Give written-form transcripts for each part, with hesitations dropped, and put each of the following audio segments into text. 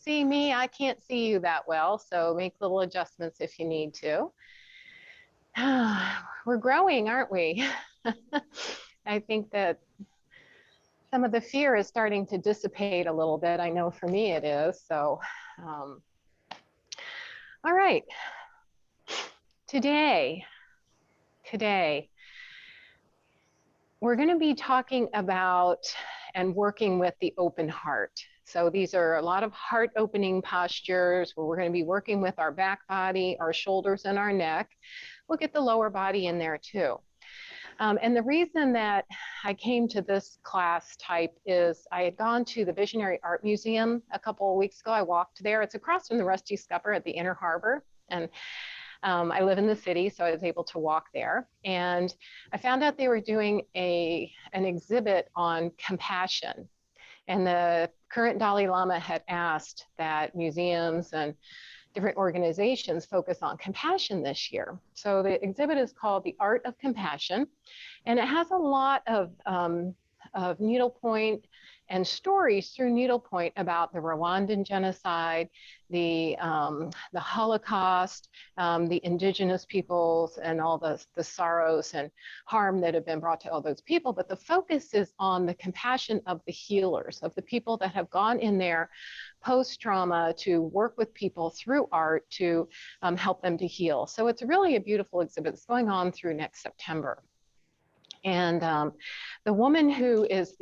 see me, I can't see you that well, so make little adjustments if you need to. We're growing, aren't we? I think that some of the fear is starting to dissipate a little bit. I know for me it is. So, all right. Today, we're going to be talking about and working with the open heart. So these are a lot of heart opening postures where we're going to be working with our back body, our shoulders, and our neck. We'll get the lower body in there too. And the reason that I came to this class type is I had gone to the Visionary Art Museum a couple of weeks ago. I walked there. It's across from the Rusty Scupper at the Inner Harbor. And I live in the city, so I was able to walk there. And I found out they were doing an exhibit on compassion. And the current Dalai Lama had asked that museums and different organizations focus on compassion this year. So the exhibit is called The Art of Compassion, and it has a lot of needlepoint and stories through needlepoint about the Rwandan genocide, the Holocaust, the indigenous peoples, and all the sorrows and harm that have been brought to all those people. But the focus is on the compassion of the healers, of the people that have gone in there post-trauma to work with people through art to help them to heal. So it's really a beautiful exhibit. It's going on through next September. And the woman who is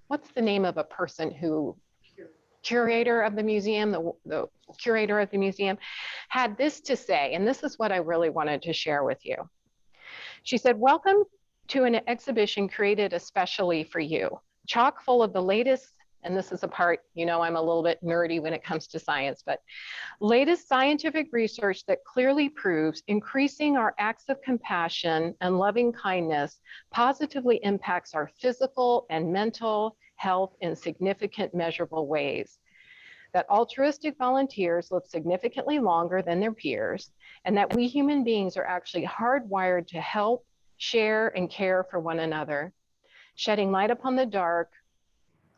what's the name of a person who, curator of the museum, the curator of the museum, had this to say, and this is what I really wanted to share with you. She said, "Welcome to an exhibition created especially for you, chock full of the latest," and this is a part, you know, I'm a little bit nerdy when it comes to science, but latest scientific research that clearly proves increasing our acts of compassion and loving kindness positively impacts our physical and mental health in significant measurable ways. That altruistic volunteers live significantly longer than their peers, and that we human beings are actually hardwired to help, share, and care for one another, shedding light upon the dark,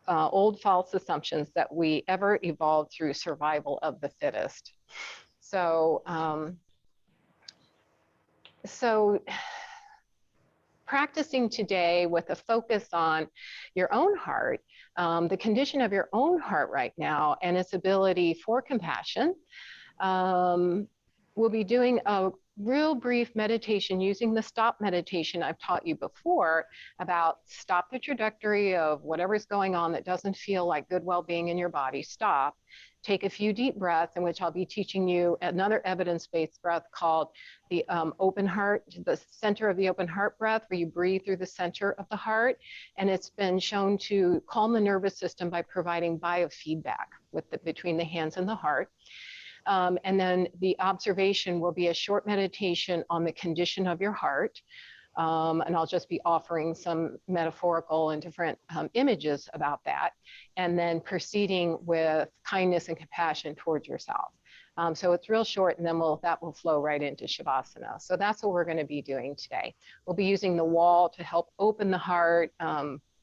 old false assumptions that we ever evolved through survival of the fittest. So, practicing today with a focus on your own heart, the condition of your own heart right now and its ability for compassion. We'll be doing a real brief meditation using the stop meditation I've taught you before about stop the trajectory of whatever's going on that doesn't feel like good well-being in your body. Stop, take a few deep breaths, in which I'll be teaching you another evidence-based breath called the open heart, the center of the open heart breath, where you breathe through the center of the heart. And it's been shown to calm the nervous system by providing biofeedback between the hands and the heart. And then the observation will be a short meditation on the condition of your heart. And I'll just be offering some metaphorical and different images about that. And then proceeding with kindness and compassion towards yourself. So it's real short, and then that will flow right into Shavasana. So that's what we're going to be doing today. We'll be using the wall to help open the heart,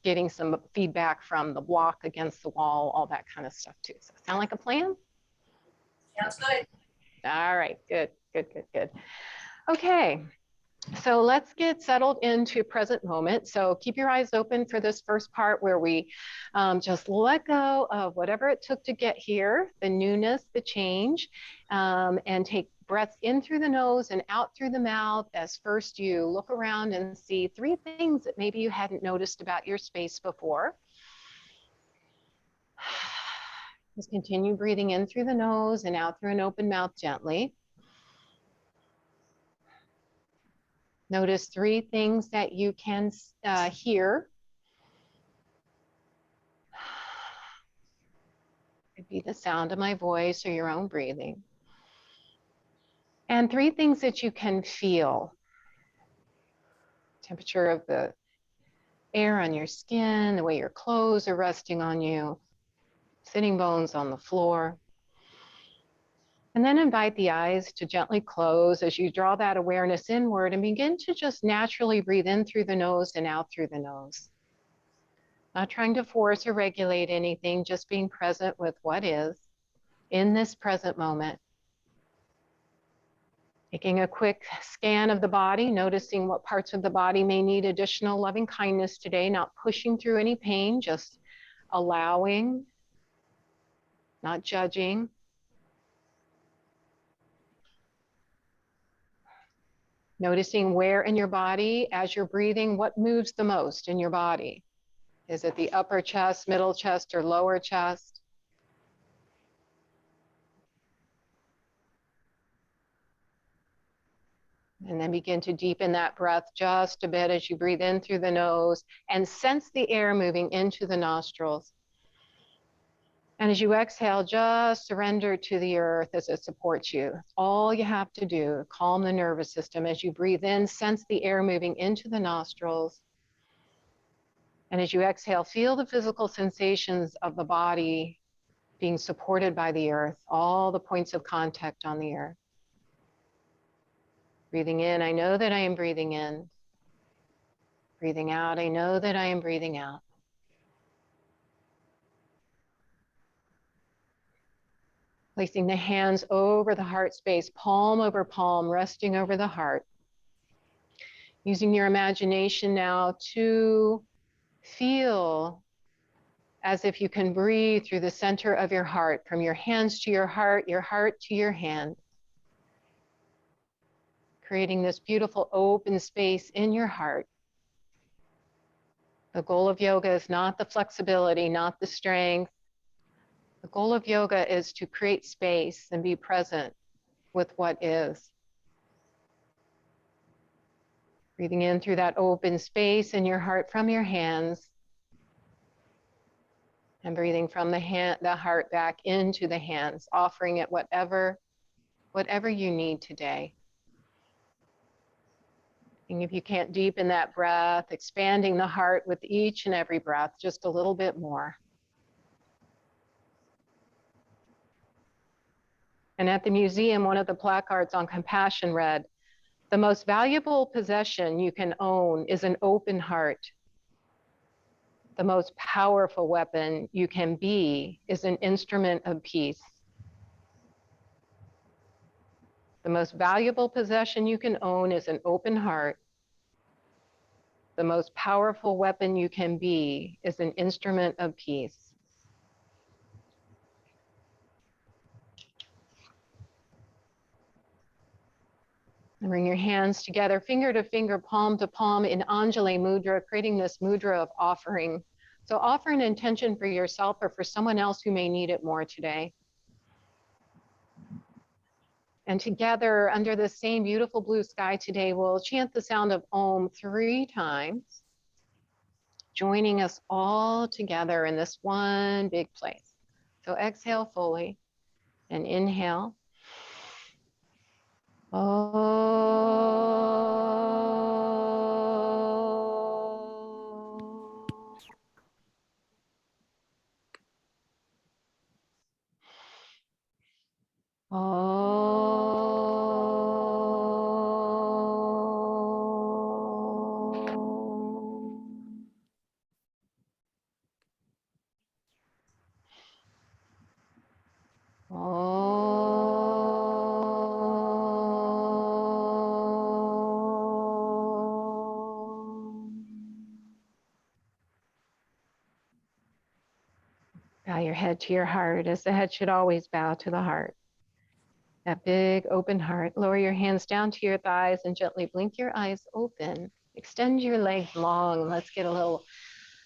getting some feedback from the block against the wall, all that kind of stuff too. So sound like a plan? Sounds good. All right, good. Okay, so let's get settled into present moment. So keep your eyes open for this first part where we just let go of whatever it took to get here, the newness, the change, and take breaths in through the nose and out through the mouth as first you look around and see 3 things that maybe you hadn't noticed about your space before. Just continue breathing in through the nose and out through an open mouth gently. Notice 3 things that you can hear. Could be the sound of my voice or your own breathing. And 3 things that you can feel. Temperature of the air on your skin, the way your clothes are resting on you, sitting bones on the floor. And then invite the eyes to gently close as you draw that awareness inward and begin to just naturally breathe in through the nose and out through the nose. Not trying to force or regulate anything, just being present with what is. in this present moment. Taking a quick scan of the body, noticing what parts of the body may need additional loving kindness today, not pushing through any pain, just allowing, not judging. Noticing where in your body, as you're breathing, what moves the most in your body. Is it the upper chest, middle chest, or lower chest? And then begin to deepen that breath just a bit as you breathe in through the nose and sense the air moving into the nostrils. And as you exhale, just surrender to the earth as it supports you. All you have to do, calm the nervous system. As you breathe in, sense the air moving into the nostrils. And as you exhale, feel the physical sensations of the body being supported by the earth, all the points of contact on the earth. Breathing in, I know that I am breathing in. Breathing out, I know that I am breathing out. Placing the hands over the heart space, palm over palm, resting over the heart. Using your imagination now to feel as if you can breathe through the center of your heart, from your hands to your heart to your hand. Creating this beautiful open space in your heart. The goal of yoga is not the flexibility, not the strength. The goal of yoga is to create space and be present with what is. Breathing in through that open space in your heart from your hands. And breathing from the heart back into the hands, offering it whatever you need today. And if you can't deepen that breath, expanding the heart with each and every breath, just a little bit more. And at the museum, one of the placards on compassion read, "The most valuable possession you can own is an open heart. The most powerful weapon you can be is an instrument of peace." The most valuable possession you can own is an open heart. The most powerful weapon you can be is an instrument of peace. And bring your hands together, finger to finger, palm to palm in Anjali Mudra, creating this mudra of offering. So offer an intention for yourself or for someone else who may need it more today. And together, under the same beautiful blue sky today, we'll chant the sound of Om 3 times, joining us all together in this one big place. So exhale fully and inhale. Bow your head to your heart, as the head should always bow to the heart. That big open heart. Lower your hands down to your thighs and gently blink your eyes open. Extend your legs long. Let's get a little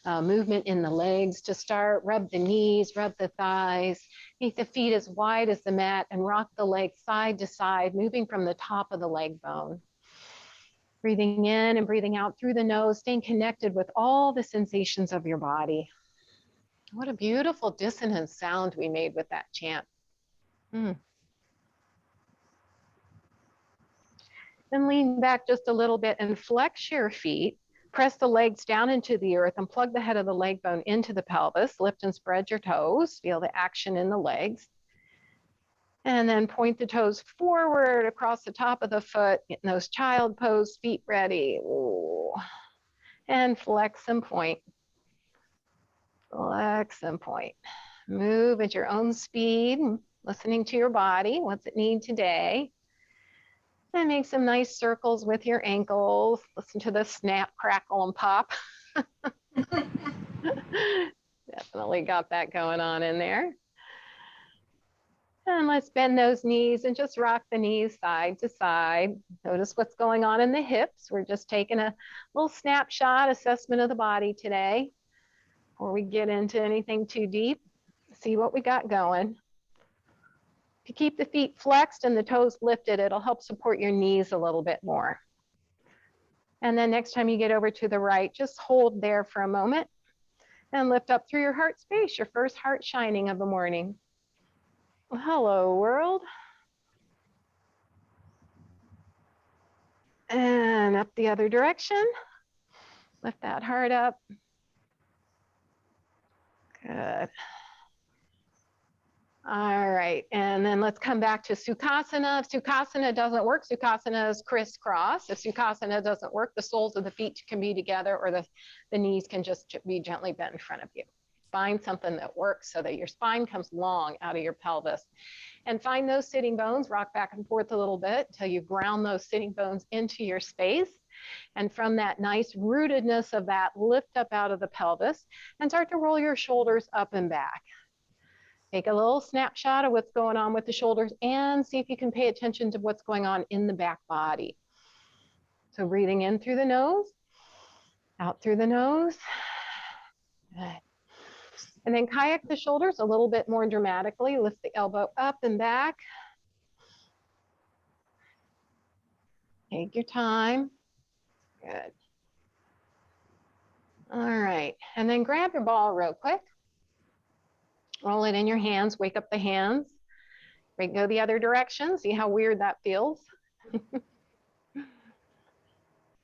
movement in the legs to start. Rub the knees, rub the thighs. Make the feet as wide as the mat and rock the legs side to side, moving from the top of the leg bone. Breathing in and breathing out through the nose, staying connected with all the sensations of your body. What a beautiful dissonant sound we made with that chant. Then lean back just a little bit and flex your feet. Press the legs down into the earth and plug the head of the leg bone into the pelvis. Lift and spread your toes. Feel the action in the legs. And then point the toes forward across the top of the foot. Get in those child pose, feet ready. Ooh. And flex and point. Flex and point. Move at your own speed. listening to your body. What's it need today? And make some nice circles with your ankles. Listen to the snap, crackle, and pop. Definitely got that going on in there. And let's bend those knees and just rock the knees side to side. Notice what's going on in the hips. We're just taking a little snapshot assessment of the body today before we get into anything too deep. See what we got going. If you keep the feet flexed and the toes lifted, it'll help support your knees a little bit more. And then next time you get over to the right, just hold there for a moment and lift up through your heart space, your first heart shining of the morning. Well, hello, world. And up the other direction. Lift that heart up. Good. All right, and then let's come back to Sukhasana. If Sukhasana doesn't work, Sukhasana is crisscross. If Sukhasana doesn't work, the soles of the feet can be together, or the knees can just be gently bent in front of you. Find something that works so that your spine comes long out of your pelvis. And find those sitting bones, rock back and forth a little bit until you ground those sitting bones into your space. And from that nice rootedness of that, lift up out of the pelvis and start to roll your shoulders up and back. Take a little snapshot of what's going on with the shoulders and see if you can pay attention to what's going on in the back body. So breathing in through the nose, out through the nose. Good. And then kayak the shoulders a little bit more dramatically. Lift the elbow up and back. Take your time. Good. All right, and then grab your ball real quick. Roll it in your hands, wake up the hands. Go the other direction, see how weird that feels.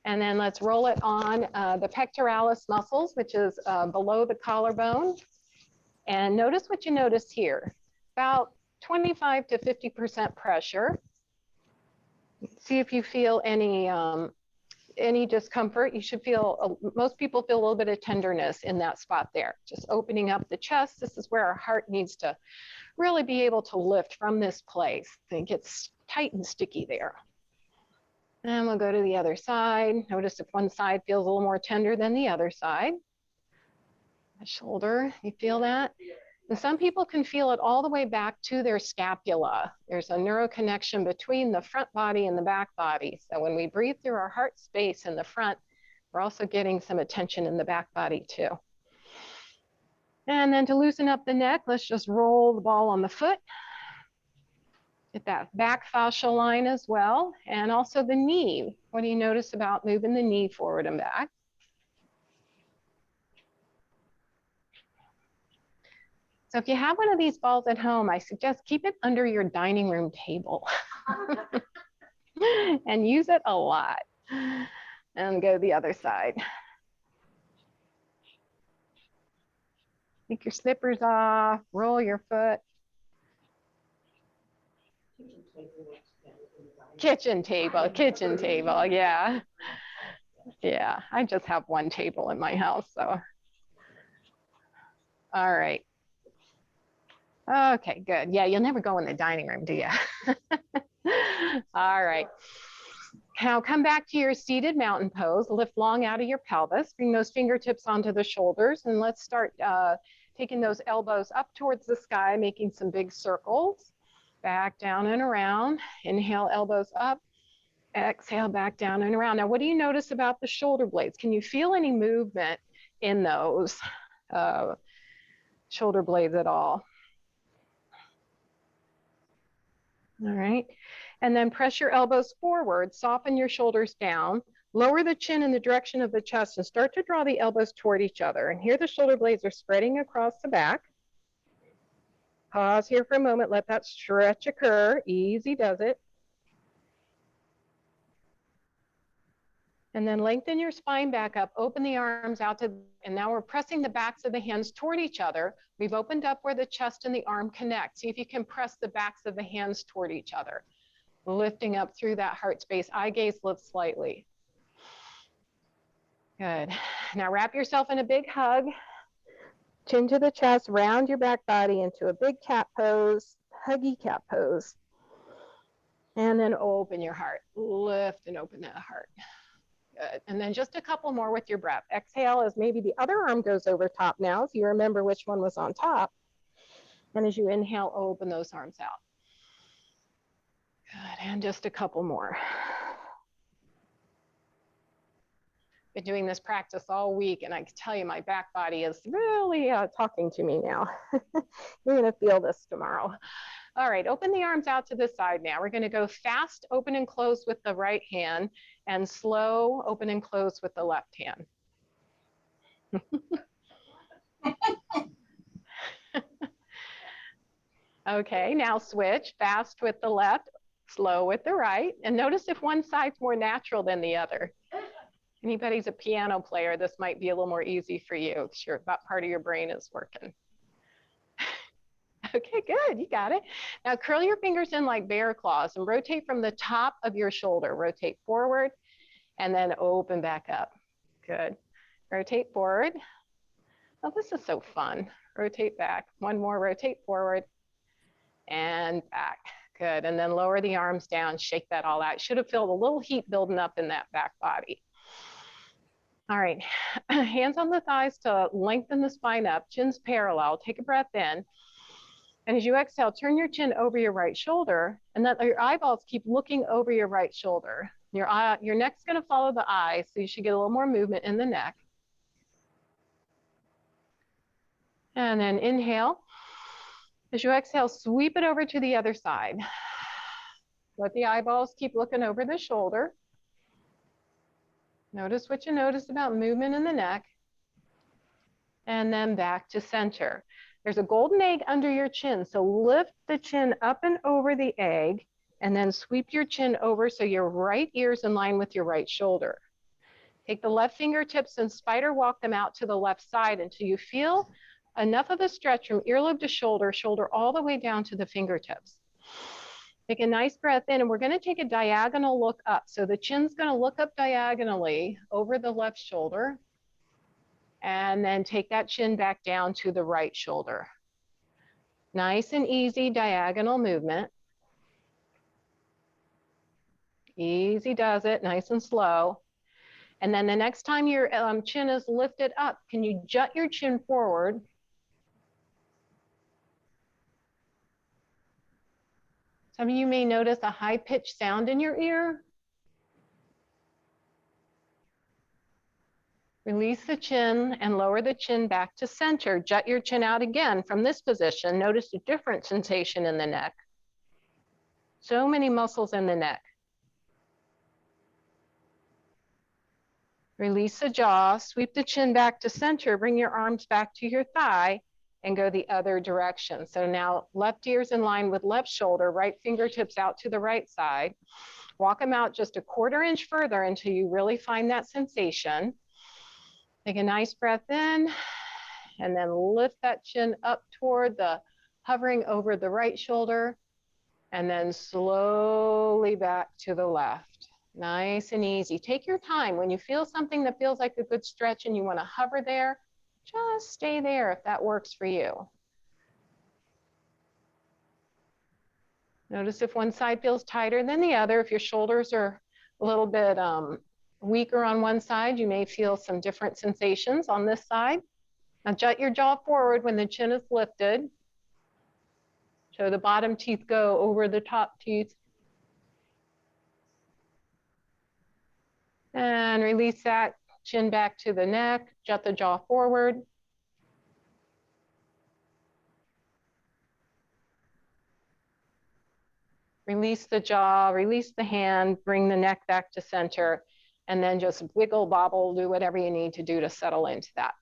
And then let's roll it on the pectoralis muscles, which is below the collarbone. And notice what you notice here, about 25 to 50% pressure. See if you feel any discomfort. You should feel, most people feel a little bit of tenderness in that spot there. Just opening up the chest. This is where our heart needs to really be able to lift from this place. It gets tight and sticky there. And we'll go to the other side. Notice if one side feels a little more tender than the other side. The shoulder, you feel that? And some people can feel it all the way back to their scapula. There's a neuroconnection between the front body and the back body. So when we breathe through our heart space in the front, we're also getting some attention in the back body too. And then to loosen up the neck, let's just roll the ball on the foot. Get that back fascial line as well. And also the knee. What do you notice about moving the knee forward and back? So if you have one of these balls at home, I suggest keep it under your dining room table and use it a lot. And go the other side. Take your slippers off, roll your foot. Kitchen table, yeah. Yeah, I just have one table in my house, so. All right. Okay, good. Yeah, you'll never go in the dining room, do you? All right. Now come back to your seated mountain pose. Lift long out of your pelvis. Bring those fingertips onto the shoulders. And let's start taking those elbows up towards the sky, making some big circles. Back, down, and around. Inhale, elbows up. Exhale, back, down, and around. Now, what do you notice about the shoulder blades? Can you feel any movement in those shoulder blades at all? All right, and then press your elbows forward, soften your shoulders down, lower the chin in the direction of the chest and start to draw the elbows toward each other. And here the shoulder blades are spreading across the back. Pause here for a moment, let that stretch occur, easy does it. And then lengthen your spine back up, open the arms out to, and now we're pressing the backs of the hands toward each other. We've opened up where the chest and the arm connect. See if you can press the backs of the hands toward each other. Lifting up through that heart space, eye gaze lifts slightly. Good. Now wrap yourself in a big hug. Chin to the chest, round your back body into a big cat pose. huggy cat pose. And then open your heart. Lift and open that heart. Good. And then just a couple more with your breath. Exhale as maybe the other arm goes over top now, if you remember which one was on top. And as you inhale, open those arms out. Good. And just a couple more. Been doing this practice all week, and I can tell you my back body is really talking to me now. You're going to feel this tomorrow. All right, open the arms out to the side now. We're going to go fast, open and close with the right hand, and slow, open and close with the left hand. Okay, now switch, fast with the left, slow with the right. And notice if one side's more natural than the other. Anybody's a piano player, this might be a little more easy for you because that part of your brain is working. Okay, good, you got it. Now curl your fingers in like bear claws and rotate from the top of your shoulder. Rotate forward and then open back up. Good. Rotate forward. Oh, this is so fun. Rotate back. One more, rotate forward and back. Good, and then lower the arms down, shake that all out. Should have felt a little heat building up in that back body. All right, hands on the thighs to lengthen the spine up, chin's parallel. Take a breath in. And as you exhale, turn your chin over your right shoulder and let your eyeballs keep looking over your right shoulder. Your neck's gonna follow the eyes, so you should get a little more movement in the neck. And then inhale. As you exhale, sweep it over to the other side. Let the eyeballs keep looking over the shoulder. Notice what you notice about movement in the neck. And then back to center. There's a golden egg under your chin, so lift the chin up and over the egg, and then sweep your chin over so your right ear's in line with your right shoulder. Take the left fingertips and spider walk them out to the left side until you feel enough of a stretch from earlobe to shoulder, shoulder all the way down to the fingertips. Take a nice breath in, and we're going to take a diagonal look up. So the chin's going to look up diagonally over the left shoulder, and then take that chin back down to the right shoulder. Nice and easy diagonal movement. Easy does it, nice and slow. And then the next time your chin is lifted up, can you jut your chin forward? Some of you may notice a high-pitched sound in your ear. Release the chin and lower the chin back to center. Jut your chin out again from this position. Notice a different sensation in the neck. So many muscles in the neck. Release the jaw, sweep the chin back to center, bring your arms back to your thigh, and go the other direction. So now left ear's in line with left shoulder, right fingertips out to the right side. Walk them out just a quarter inch further until you really find that sensation. Take a nice breath in, and then lift that chin up toward the hovering over the right shoulder, and then slowly back to the left. Nice and easy. Take your time. When you feel something that feels like a good stretch and you want to hover there, just stay there if that works for you. Notice if one side feels tighter than the other. If your shoulders are a little bit weaker on one side, you may feel some different sensations on this side. Now jut your jaw forward when the chin is lifted. So the bottom teeth go over the top teeth. And release that chin back to the neck, jut the jaw forward. Release the jaw, release the hand, bring the neck back to center, and then just wiggle, bobble, do whatever you need to do to settle into that.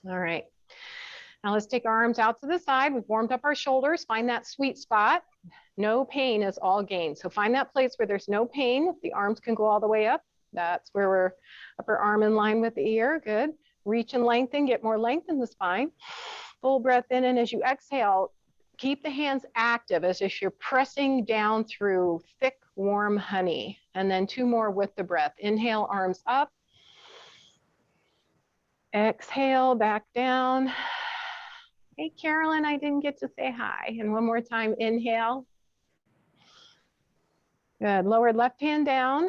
All right. Now let's take our arms out to the side. We've warmed up our shoulders. Find that sweet spot. No pain is all gain. So find that place where there's no pain. The arms can go all the way up. That's where we're upper arm in line with the ear. Good. Reach and lengthen, get more length in the spine. Full breath in, and as you exhale, keep the hands active as if you're pressing down through thick, warm honey. And then two more with the breath. Inhale, arms up. Exhale, back down. Hey, Carolyn, I didn't get to say hi. And one more time, inhale. Good, lower left hand down,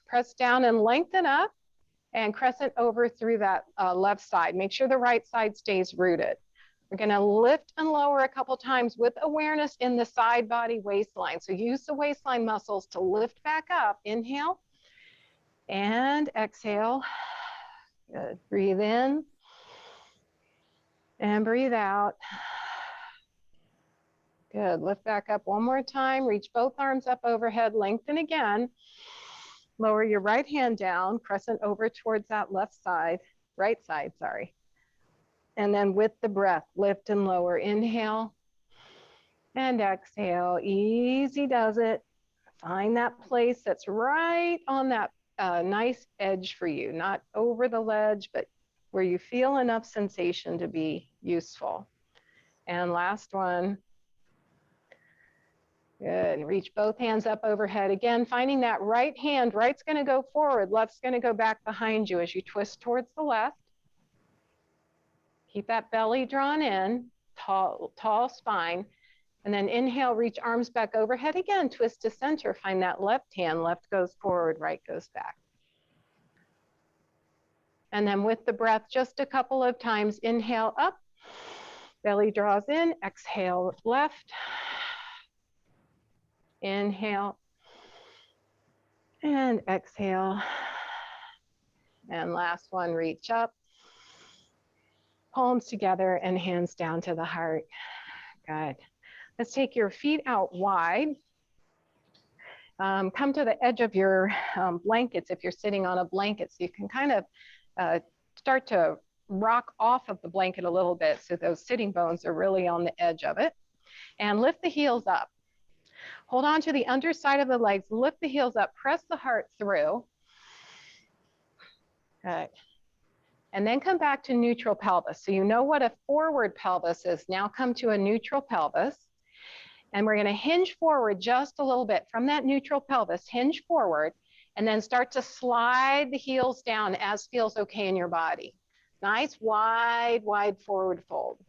press down and lengthen up and crescent over through that left side. Make sure the right side stays rooted. We're gonna lift and lower a couple times with awareness in the side body waistline. So use the waistline muscles to lift back up. Inhale and exhale. Good, breathe in and breathe out. Good, lift back up one more time. Reach both arms up overhead, lengthen again. Lower your right hand down, crescent over towards that left side, right side, sorry. And then with the breath, lift and lower. Inhale and exhale. Easy does it. Find that place that's right on that nice edge for you, not over the ledge, but where you feel enough sensation to be useful. And last one. Good, reach both hands up overhead. Again, finding that right hand, right's gonna go forward, left's gonna go back behind you as you twist towards the left. Keep that belly drawn in, tall spine. And then inhale, reach arms back overhead again, twist to center, find that left hand, left goes forward, right goes back. And then with the breath, just a couple of times, inhale up, belly draws in, exhale left. Inhale and exhale. And last one, reach up, palms together and hands down to the heart. Good. Let's take your feet out wide. Come to the edge of your blankets if you're sitting on a blanket, so you can kind of start to rock off of the blanket a little bit so those sitting bones are really on the edge of it. And lift the heels up. Hold on to the underside of the legs, lift the heels up, press the heart through. Good. And then come back to neutral pelvis. So you know what a forward pelvis is. Now come to a neutral pelvis. And we're gonna hinge forward just a little bit. From that neutral pelvis, hinge forward, and then start to slide the heels down as feels okay in your body. Nice, wide, wide forward fold.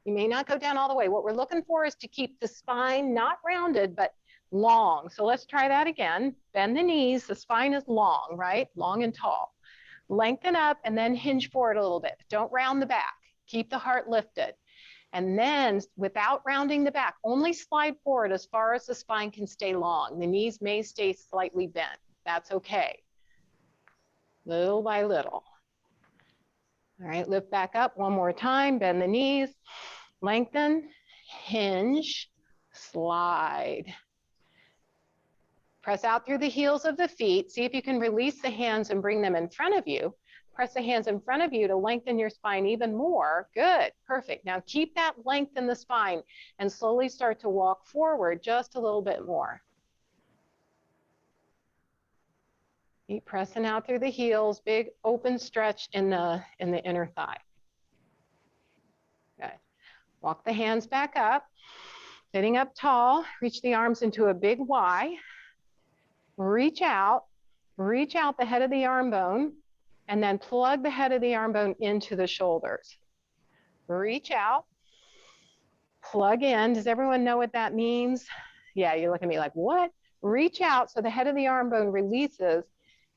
You may not go down all the way. What we're looking for is to keep the spine not rounded, but long. So let's try that again. Bend the knees, the spine is long, right? Long and tall. Lengthen up and then hinge forward a little bit. Don't round the back. Keep the heart lifted. And then without rounding the back, only slide forward as far as the spine can stay long. The knees may stay slightly bent. That's okay. Little by little. All right, lift back up one more time, bend the knees, lengthen, hinge, slide. Press out through the heels of the feet. See if you can release the hands and bring them in front of you. Press the hands in front of you to lengthen your spine even more. Good, perfect. Now keep that length in the spine and slowly start to walk forward just a little bit more. Keep pressing out through the heels, big open stretch in the inner thigh. Good. Walk the hands back up, sitting up tall, reach the arms into a big Y. Reach out the head of the arm bone, and then plug the head of the arm bone into the shoulders. Reach out, plug in. Does everyone know what that means? Yeah, you look at me like, what? Reach out so the head of the arm bone releases,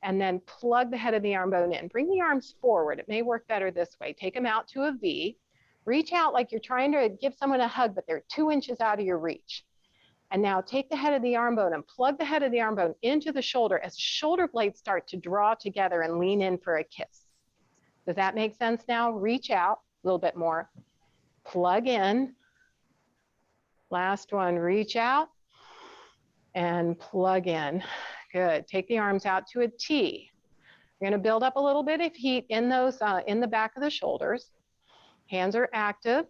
and then plug the head of the arm bone in. Bring the arms forward. It may work better this way. Take them out to a V. Reach out like you're trying to give someone a hug, but they're 2 inches out of your reach. And now take the head of the arm bone and plug the head of the arm bone into the shoulder as shoulder blades start to draw together and lean in for a kiss. Does that make sense now? Reach out a little bit more. Plug in. Last one, reach out and plug in. Good. Take the arms out to a T. You're going to build up a little bit of heat in those in the back of the shoulders. Hands are active.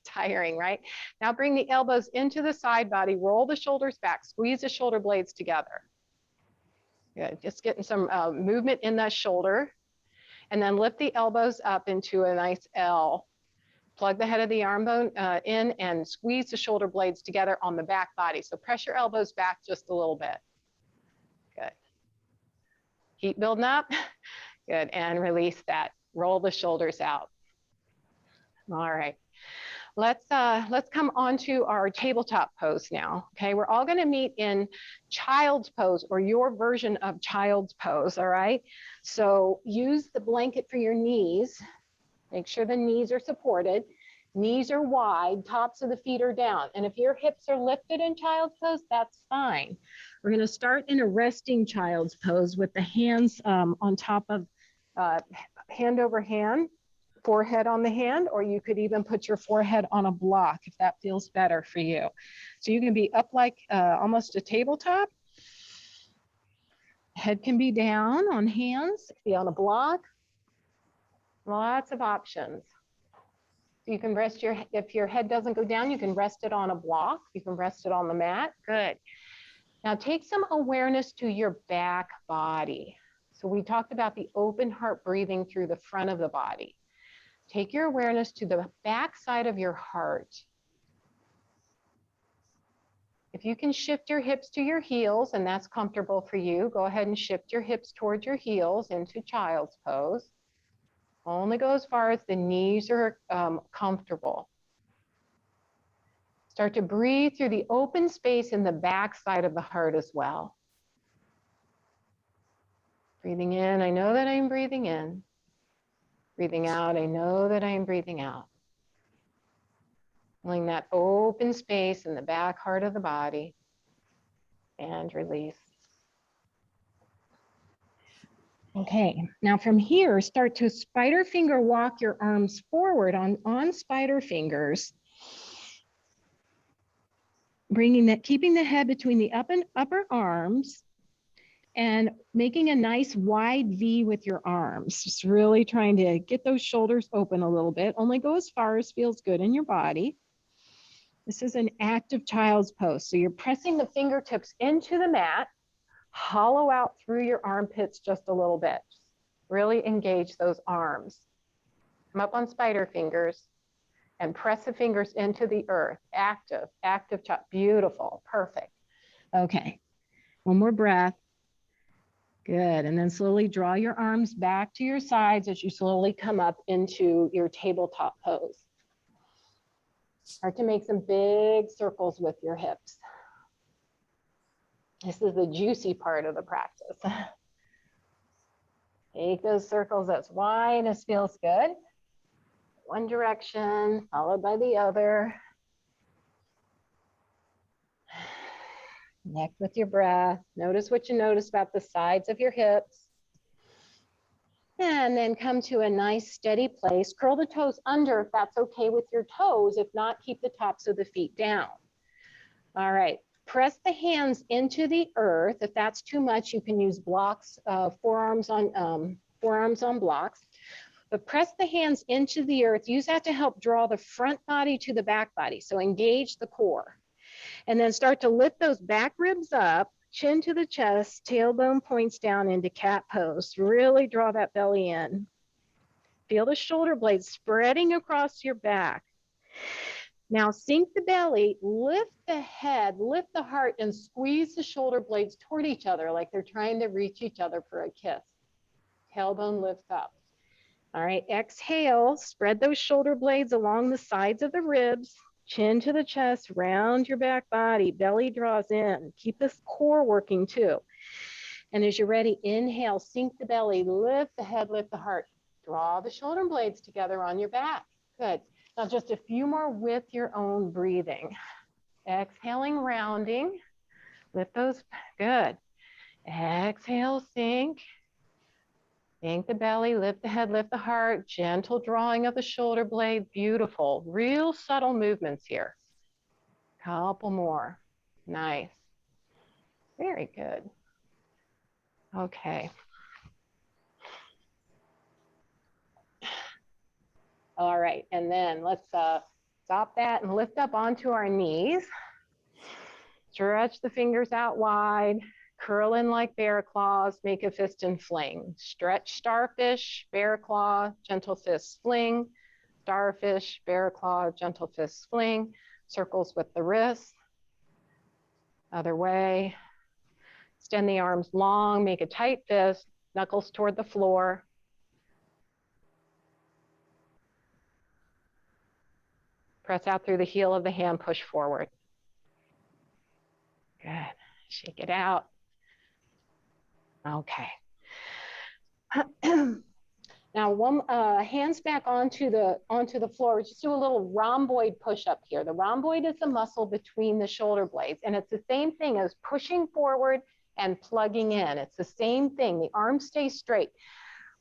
Tiring, right? Now bring the elbows into the side body, roll the shoulders back, squeeze the shoulder blades together. Good, just getting some movement in that shoulder. And then lift the elbows up into a nice L. Plug the head of the arm bone in and squeeze the shoulder blades together on the back body. So press your elbows back just a little bit. Good. Keep building up. Good, and release that. Roll the shoulders out. All right. Let's come on to our tabletop pose now. Okay, we're all going to meet in child's pose or your version of child's pose. All right, so use the blanket for your knees. Make sure the knees are supported. Knees are wide, tops of the feet are down. And if your hips are lifted in child's pose, that's fine. We're going to start in a resting child's pose with the hands on top of hand over hand, forehead on the hand, or you could even put your forehead on a block if that feels better for you. So you can be up like almost a tabletop. Head can be down on hands, be on a block. Lots of options. You can rest if your head doesn't go down, you can rest it on a block. You can rest it on the mat. Good. Now take some awareness to your back body. So we talked about the open heart breathing through the front of the body. Take your awareness to the back side of your heart. If you can shift your hips to your heels and that's comfortable for you, go ahead and shift your hips towards your heels into child's pose. Only go as far as the knees are comfortable. Start to breathe through the open space in the back side of the heart as well. Breathing in, I know that I'm breathing in. Breathing out, I know that I am breathing out. Feeling that open space in the back heart of the body. And release. Okay, now from here, start to spider finger walk your arms forward on spider fingers. Keeping the head between the upper arms and making a nice wide V with your arms. Just really trying to get those shoulders open a little bit. Only go as far as feels good in your body. This is an active child's pose. So you're pressing the fingertips into the mat, hollow out through your armpits just a little bit. Really engage those arms. Come up on spider fingers and press the fingers into the earth. Active child. Beautiful, perfect. Okay, one more breath. Good, and then slowly draw your arms back to your sides as you slowly come up into your tabletop pose. Start to make some big circles with your hips. This is the juicy part of the practice. Take those circles as wide as feels good. One direction, followed by the other. Connect with your breath. Notice what you notice about the sides of your hips. And then come to a nice steady place. Curl the toes under if that's okay with your toes. If not, keep the tops of the feet down. All right. Press the hands into the earth. If that's too much, you can use blocks, forearms on blocks. But press the hands into the earth. Use that to help draw the front body to the back body. So engage the core. And then start to lift those back ribs up, chin to the chest, tailbone points down into cat pose. Really draw that belly in. Feel the shoulder blades spreading across your back. Now sink the belly, lift the head, lift the heart, and squeeze the shoulder blades toward each other like they're trying to reach each other for a kiss. Tailbone lifts up. All right, exhale, spread those shoulder blades along the sides of the ribs, chin to the chest, round your back body, belly draws in. Keep this core working too. And as you're ready, inhale, sink the belly, lift the head, lift the heart. Draw the shoulder blades together on your back. Good. Now just a few more with your own breathing. Exhaling, rounding. Lift those, good. Exhale, sink. Sink the belly, lift the head, lift the heart. Gentle drawing of the shoulder blade, beautiful. Real subtle movements here. Couple more, nice. Very good. Okay. All right, and then let's stop that and lift up onto our knees. Stretch the fingers out wide, curl in like bear claws, make a fist and fling. Stretch starfish, bear claw, gentle fist fling. Starfish, bear claw, gentle fist fling. Circles with the wrists. Other way. Extend the arms long, make a tight fist, knuckles toward the floor. Press out through the heel of the hand, push forward. Good. Shake it out. Okay. Now, hands back onto the floor. Just do a little rhomboid push-up here. The rhomboid is the muscle between the shoulder blades, and it's the same thing as pushing forward and plugging in. It's the same thing. The arms stay straight.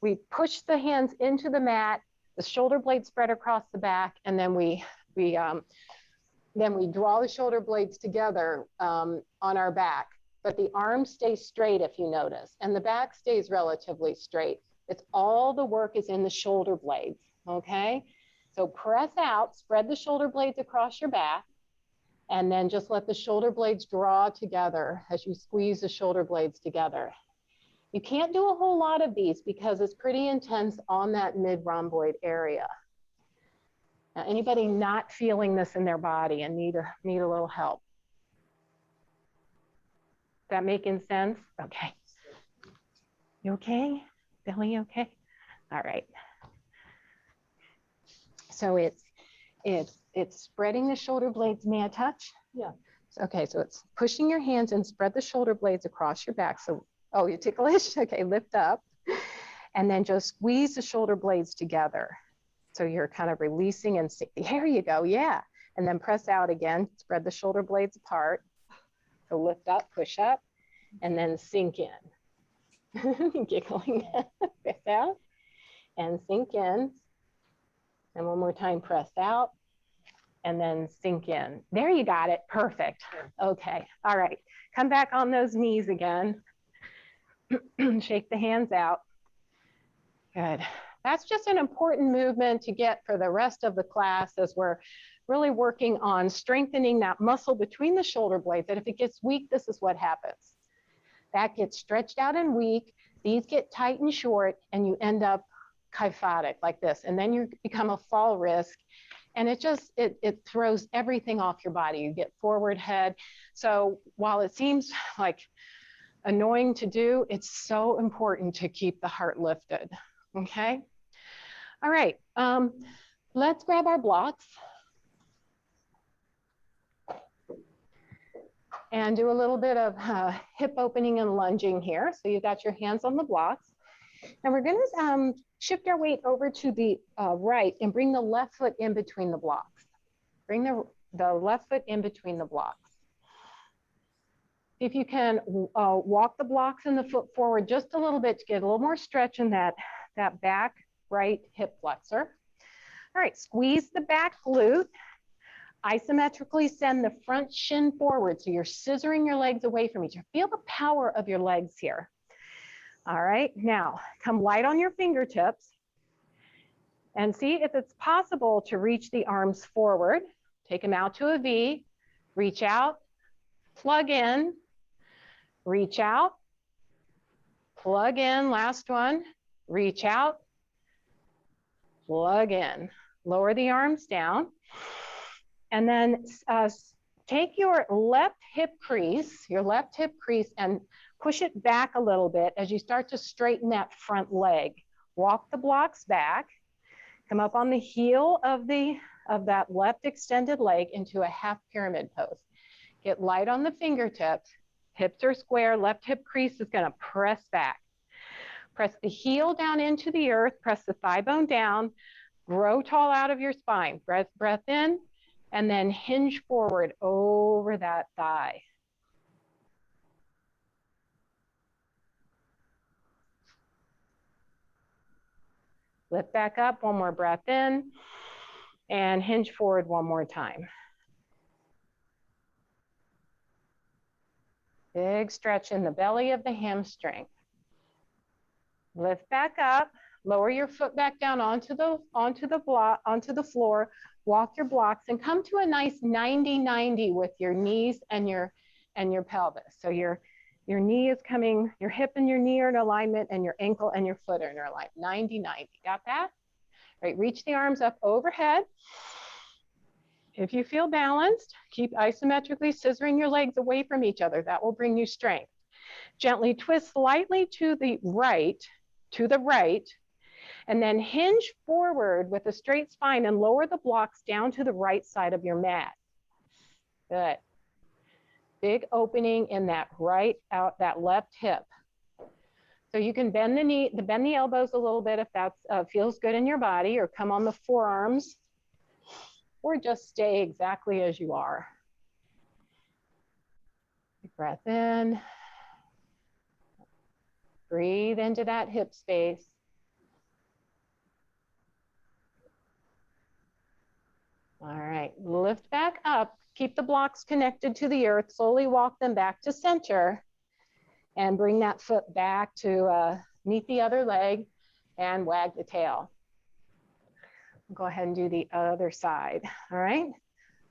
We push the hands into the mat, the shoulder blades spread across the back, and then we draw the shoulder blades together on our back. But the arms stay straight, if you notice, and the back stays relatively straight. It's all the work is in the shoulder blades, okay? So press out, spread the shoulder blades across your back, and then just let the shoulder blades draw together as you squeeze the shoulder blades together. You can't do a whole lot of these because it's pretty intense on that mid-rhomboid area. Now, anybody not feeling this in their body and need a little help? Is that making sense? Okay. You okay? Billy, okay? All right. So it's spreading the shoulder blades. May I touch? Yeah. Okay, so it's pushing your hands and spread the shoulder blades across your back. So, oh, you're ticklish? Okay, lift up. And then just squeeze the shoulder blades together. So you're kind of releasing and there you go, yeah. And then press out again, spread the shoulder blades apart. So lift up, push up, and then sink in. Giggling. Press out and sink in. And one more time, press out and then sink in. There, you got it. Perfect. Okay. All right. Come back on those knees again. Shake the hands out. Good. That's just an important movement to get for the rest of the class as we're really working on strengthening that muscle between the shoulder blades. That if it gets weak, this is what happens. That gets stretched out and weak. These get tight and short, and you end up kyphotic like this. And then you become a fall risk. And it throws everything off your body. You get forward head. So while it seems like annoying to do, it's so important to keep the heart lifted. Okay? All right. Let's grab our blocks. And do a little bit of hip opening and lunging here. So you've got your hands on the blocks. And we're gonna shift our weight over to the right and bring the left foot in between the blocks. Bring the left foot in between the blocks. If you can walk the blocks and the foot forward just a little bit to get a little more stretch in that back right hip flexor. All right, squeeze the back glute. Isometrically send the front shin forward. So you're scissoring your legs away from each other. Feel the power of your legs here. All right, now come light on your fingertips and see if it's possible to reach the arms forward. Take them out to a V, reach out, plug in, reach out, plug in, last one, reach out, plug in. Lower the arms down. And then take your left hip crease, and push it back a little bit as you start to straighten that front leg. Walk the blocks back, come up on the heel of that left extended leg into a half pyramid pose. Get light on the fingertips, hips are square, left hip crease is gonna press back. Press the heel down into the earth, press the thigh bone down, grow tall out of your spine. Breath in, and then hinge forward over that thigh. Lift back up, one more breath in, and hinge forward one more time. Big stretch in the belly of the hamstring. Lift back up, lower your foot back down onto the floor, walk your blocks, and come to a nice 90-90 with your knees and your pelvis. So your knee is coming, your hip and your knee are in alignment, and your ankle and your foot are in alignment. 90-90. Got that? All right, reach the arms up overhead. If you feel balanced, keep isometrically scissoring your legs away from each other. That will bring you strength. Gently twist slightly to the right, And then hinge forward with a straight spine and lower the blocks down to the right side of your mat. Good. Big opening in that that left hip. So you can bend the elbows a little bit if that feels good in your body, or come on the forearms, or just stay exactly as you are. Big breath in. Breathe into that hip space. All right, lift back up. Keep the blocks connected to the earth. Slowly walk them back to center and bring that foot back to meet the other leg and wag the tail. Go ahead and do the other side, all right?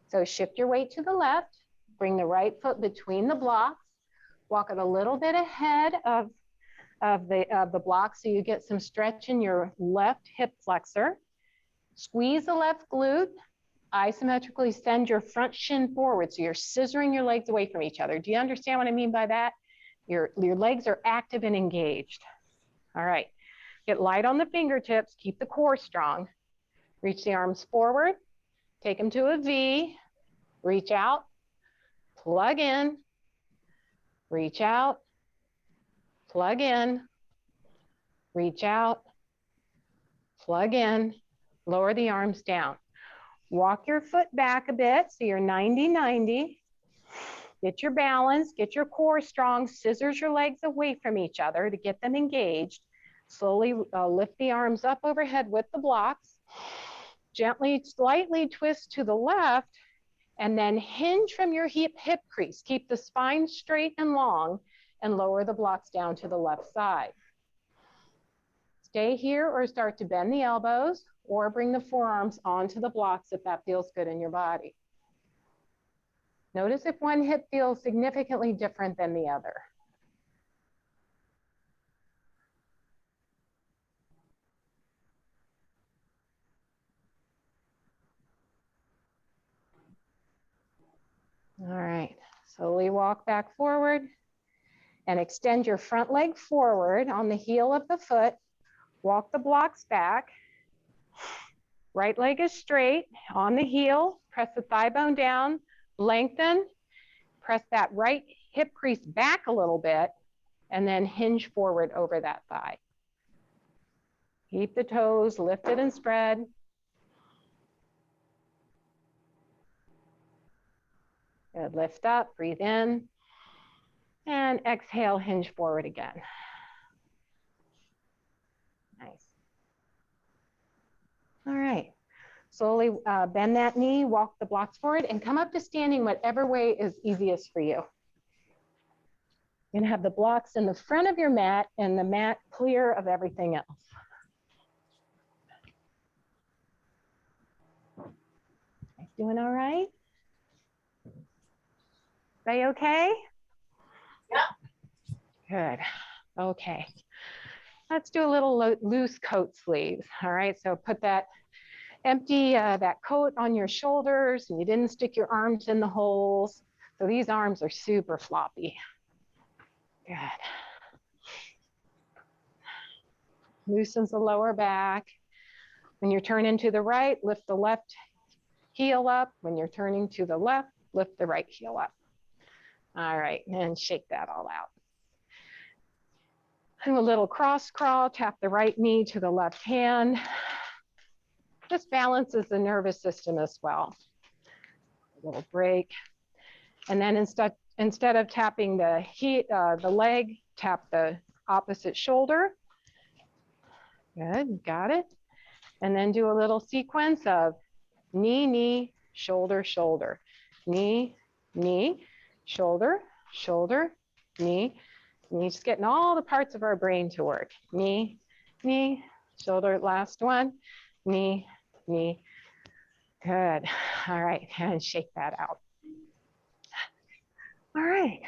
So shift your weight to the left, bring the right foot between the blocks, walk it a little bit ahead of the block so you get some stretch in your left hip flexor. Squeeze the left glute, isometrically send your front shin forward so you're scissoring your legs away from each other. Do you understand what I mean by that? Your legs are active and engaged. All right, get light on the fingertips, keep the core strong. Reach the arms forward, take them to a V, reach out, plug in, reach out, plug in, reach out, plug in, lower the arms down. Walk your foot back a bit so you're 90-90. Get your balance, get your core strong, scissors your legs away from each other to get them engaged. Slowly lift the arms up overhead with the blocks. Gently, slightly twist to the left, and then hinge from your hip crease. Keep the spine straight and long, and lower the blocks down to the left side. Stay here or start to bend the elbows, or bring the forearms onto the blocks if that feels good in your body. Notice if one hip feels significantly different than the other. All right, slowly walk back forward and extend your front leg forward on the heel of the foot. Walk the blocks back. Right leg is straight on the heel. Press the thigh bone down, lengthen. Press that right hip crease back a little bit, and then hinge forward over that thigh. Keep the toes lifted and spread. Good, lift up, breathe in, and exhale, hinge forward again. Nice. All right, slowly bend that knee, walk the blocks forward, and come up to standing whatever way is easiest for you. You're gonna have the blocks in the front of your mat and the mat clear of everything else. Doing all right? They okay? Yeah. Good. Okay. Let's do a little loose coat sleeves. All right. So put that empty that coat on your shoulders, and you didn't stick your arms in the holes. So these arms are super floppy. Good. Loosens the lower back. When you're turning to the right, lift the left heel up. When you're turning to the left, lift the right heel up. All right, and shake that all out. Do a little cross crawl, tap the right knee to the left hand. This balances the nervous system as well. A little break. And then instead of tapping the leg, tap the opposite shoulder. Good, got it. And then do a little sequence of knee, knee, shoulder, shoulder. Knee, knee, shoulder, shoulder, knee, knee. Just getting all the parts of our brain to work. Knee, knee, shoulder, last one. Knee, knee. Good. All right, and shake that out. All right,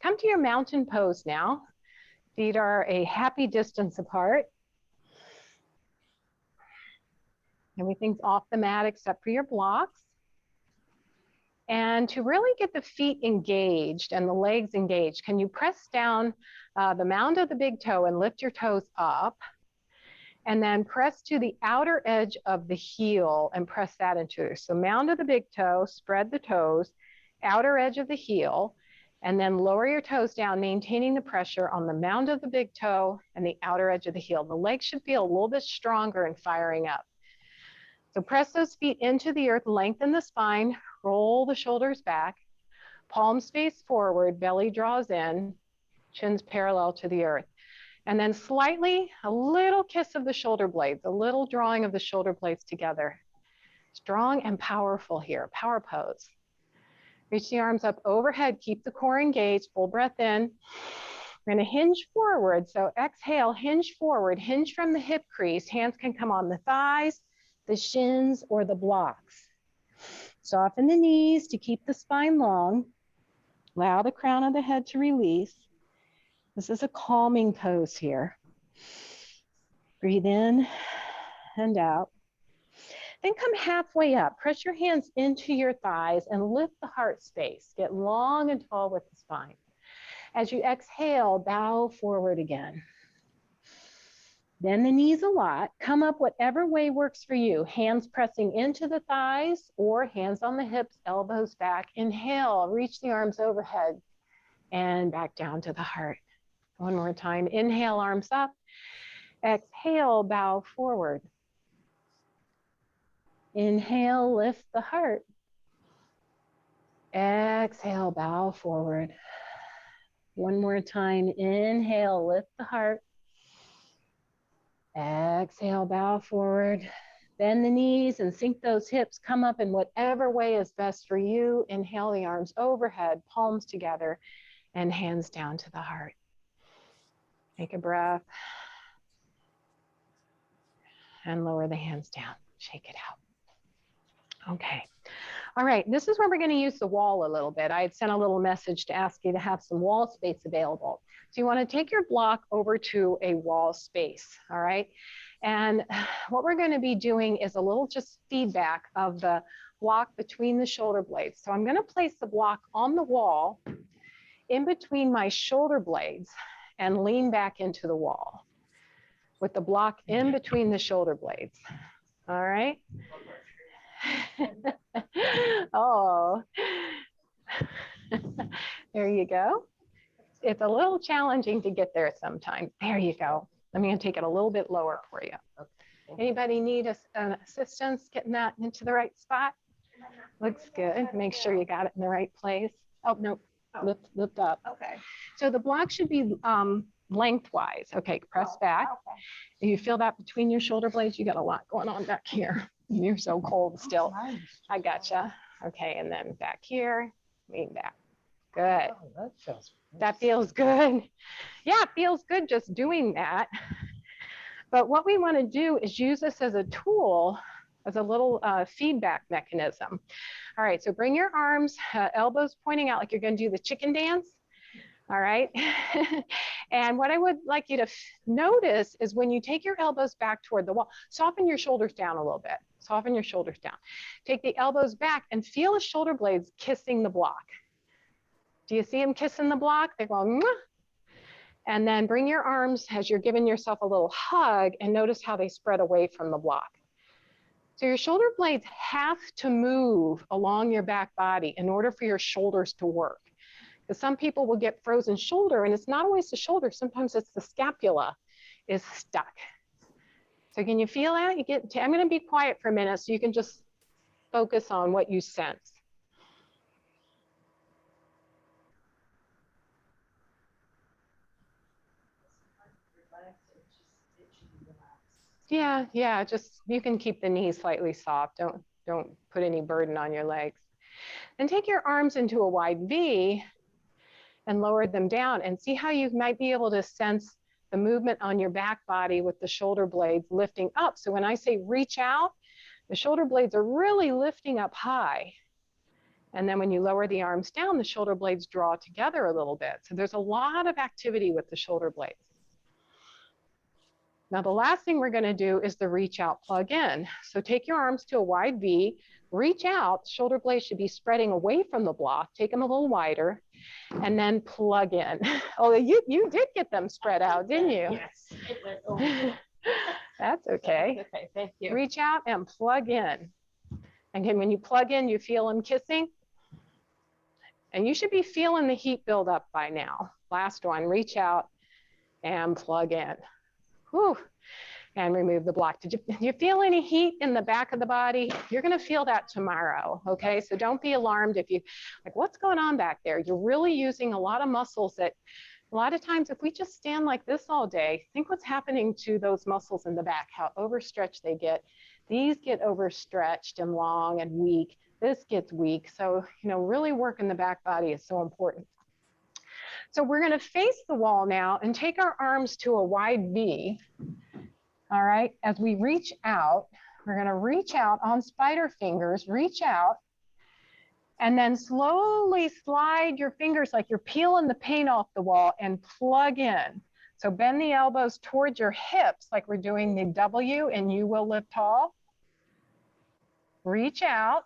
come to your mountain pose now. Feet are a happy distance apart. Everything's off the mat except for your blocks. And to really get the feet engaged and the legs engaged, can you press down the mound of the big toe and lift your toes up? And then press to the outer edge of the heel and press that into it. So mound of the big toe, spread the toes, outer edge of the heel, and then lower your toes down, maintaining the pressure on the mound of the big toe and the outer edge of the heel. The legs should feel a little bit stronger and firing up. So press those feet into the earth, lengthen the spine, roll the shoulders back, palms face forward, belly draws in, chin's parallel to the earth. And then slightly, a little kiss of the shoulder blades, a little drawing of the shoulder blades together. Strong and powerful here, power pose. Reach the arms up overhead, keep the core engaged, full breath in. We're gonna hinge forward, so exhale, hinge forward, hinge from the hip crease. Hands can come on the thighs, the shins, or the blocks. Soften the knees to keep the spine long. Allow the crown of the head to release. This is a calming pose here. Breathe in and out. Then come halfway up. Press your hands into your thighs and lift the heart space. Get long and tall with the spine. As you exhale, bow forward again. Bend the knees a lot. Come up whatever way works for you. Hands pressing into the thighs or hands on the hips, elbows back. Inhale, reach the arms overhead and back down to the heart. One more time. Inhale, arms up. Exhale, bow forward. Inhale, lift the heart. Exhale, bow forward. One more time. Inhale, lift the heart. Exhale, bow forward. Bend the knees and sink those hips. Come up in whatever way is best for you. Inhale the arms overhead, palms together, and hands down to the heart. Take a breath. And lower the hands down. Shake it out. Okay. All right, this is where we're going to use the wall a little bit. I had sent a little message to ask you to have some wall space available. So you want to take your block over to a wall space, all right? And what we're going to be doing is a little just feedback of the block between the shoulder blades. So I'm going to place the block on the wall in between my shoulder blades and lean back into the wall with the block in between the shoulder blades, all right? Oh, there you go. It's a little challenging to get there sometimes. There you go. I'm going to take it a little bit lower for you. Anybody need assistance getting that into the right spot? Looks good. Make sure you got it in the right place. Oh, no, lift up. Okay. So the block should be lengthwise. Okay, press back. Okay. You feel that between your shoulder blades? You got a lot going on back here. You're so cold still. I gotcha. Okay, and then back here, lean back. Good. Oh, that feels good. Yeah, it feels good just doing that. But what we want to do is use this as a tool, as a little feedback mechanism. All right, so bring your arms, elbows pointing out like you're going to do the chicken dance. All right. And what I would like you to notice is when you take your elbows back toward the wall, soften your shoulders down a little bit. Soften your shoulders down. Take the elbows back and feel the shoulder blades kissing the block. Do you see them kissing the block? They're going, mwah. And then bring your arms as you're giving yourself a little hug and notice how they spread away from the block. So your shoulder blades have to move along your back body in order for your shoulders to work. Because some people will get frozen shoulder, and it's not always the shoulder. Sometimes it's the scapula is stuck. So can you feel that? I'm going to be quiet for a minute so you can just focus on what you sense. Yeah, just you can keep the knees slightly soft. Don't put any burden on your legs. And take your arms into a wide V and lower them down and see how you might be able to sense the movement on your back body with the shoulder blades lifting up. So when I say reach out, the shoulder blades are really lifting up high. And then when you lower the arms down, the shoulder blades draw together a little bit. So there's a lot of activity with the shoulder blades. Now the last thing we're going to do is the reach out, plug in. So take your arms to a wide V, reach out, shoulder blades should be spreading away from the block, take them a little wider, and then plug in. Oh, you did get them spread out, didn't you? Yes. It went over. That's okay. Okay, thank you. Reach out and plug in. Again, when you plug in, you feel them kissing. And you should be feeling the heat build up by now. Last one, reach out and plug in. Whew. And remove the block. Did you feel any heat in the back of the body? You're going to feel that tomorrow, okay? So don't be alarmed if you, like, what's going on back there? You're really using a lot of muscles that, a lot of times, if we just stand like this all day, think what's happening to those muscles in the back, how overstretched they get. These get overstretched and long and weak. This gets weak. So, really working the back body is so important. So we're going to face the wall now and take our arms to a wide V. All right, as we reach out, we're going to reach out on spider fingers, reach out, and then slowly slide your fingers like you're peeling the paint off the wall and plug in. So bend the elbows towards your hips like we're doing the W and You Will Live Tall. Reach out.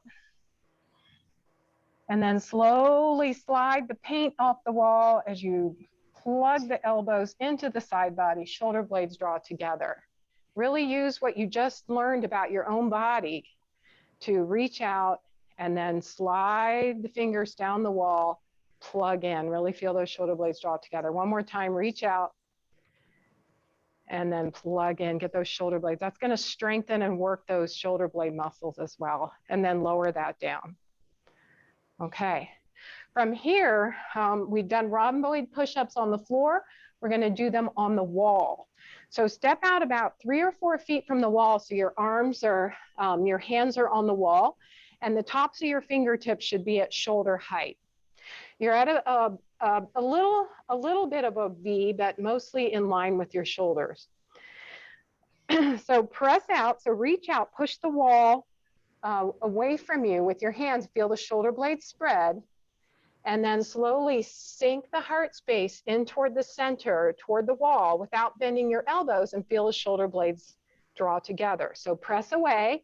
And then slowly slide the paint off the wall as you plug the elbows into the side body, shoulder blades draw together. Really use what you just learned about your own body to reach out and then slide the fingers down the wall, plug in, really feel those shoulder blades draw together. One more time, reach out and then plug in, get those shoulder blades. That's going to strengthen and work those shoulder blade muscles as well, and then lower that down. Okay, from here, we've done rhomboid push-ups on the floor. We're going to do them on the wall. So step out about 3 or 4 feet from the wall so your arms are, your hands are on the wall, and the tops of your fingertips should be at shoulder height. You're at a little bit of a V, but mostly in line with your shoulders. So press out, so reach out, push the wall away from you with your hands, feel the shoulder blades spread, and then slowly sink the heart space in toward the center, toward the wall, without bending your elbows, and feel the shoulder blades draw together. So press away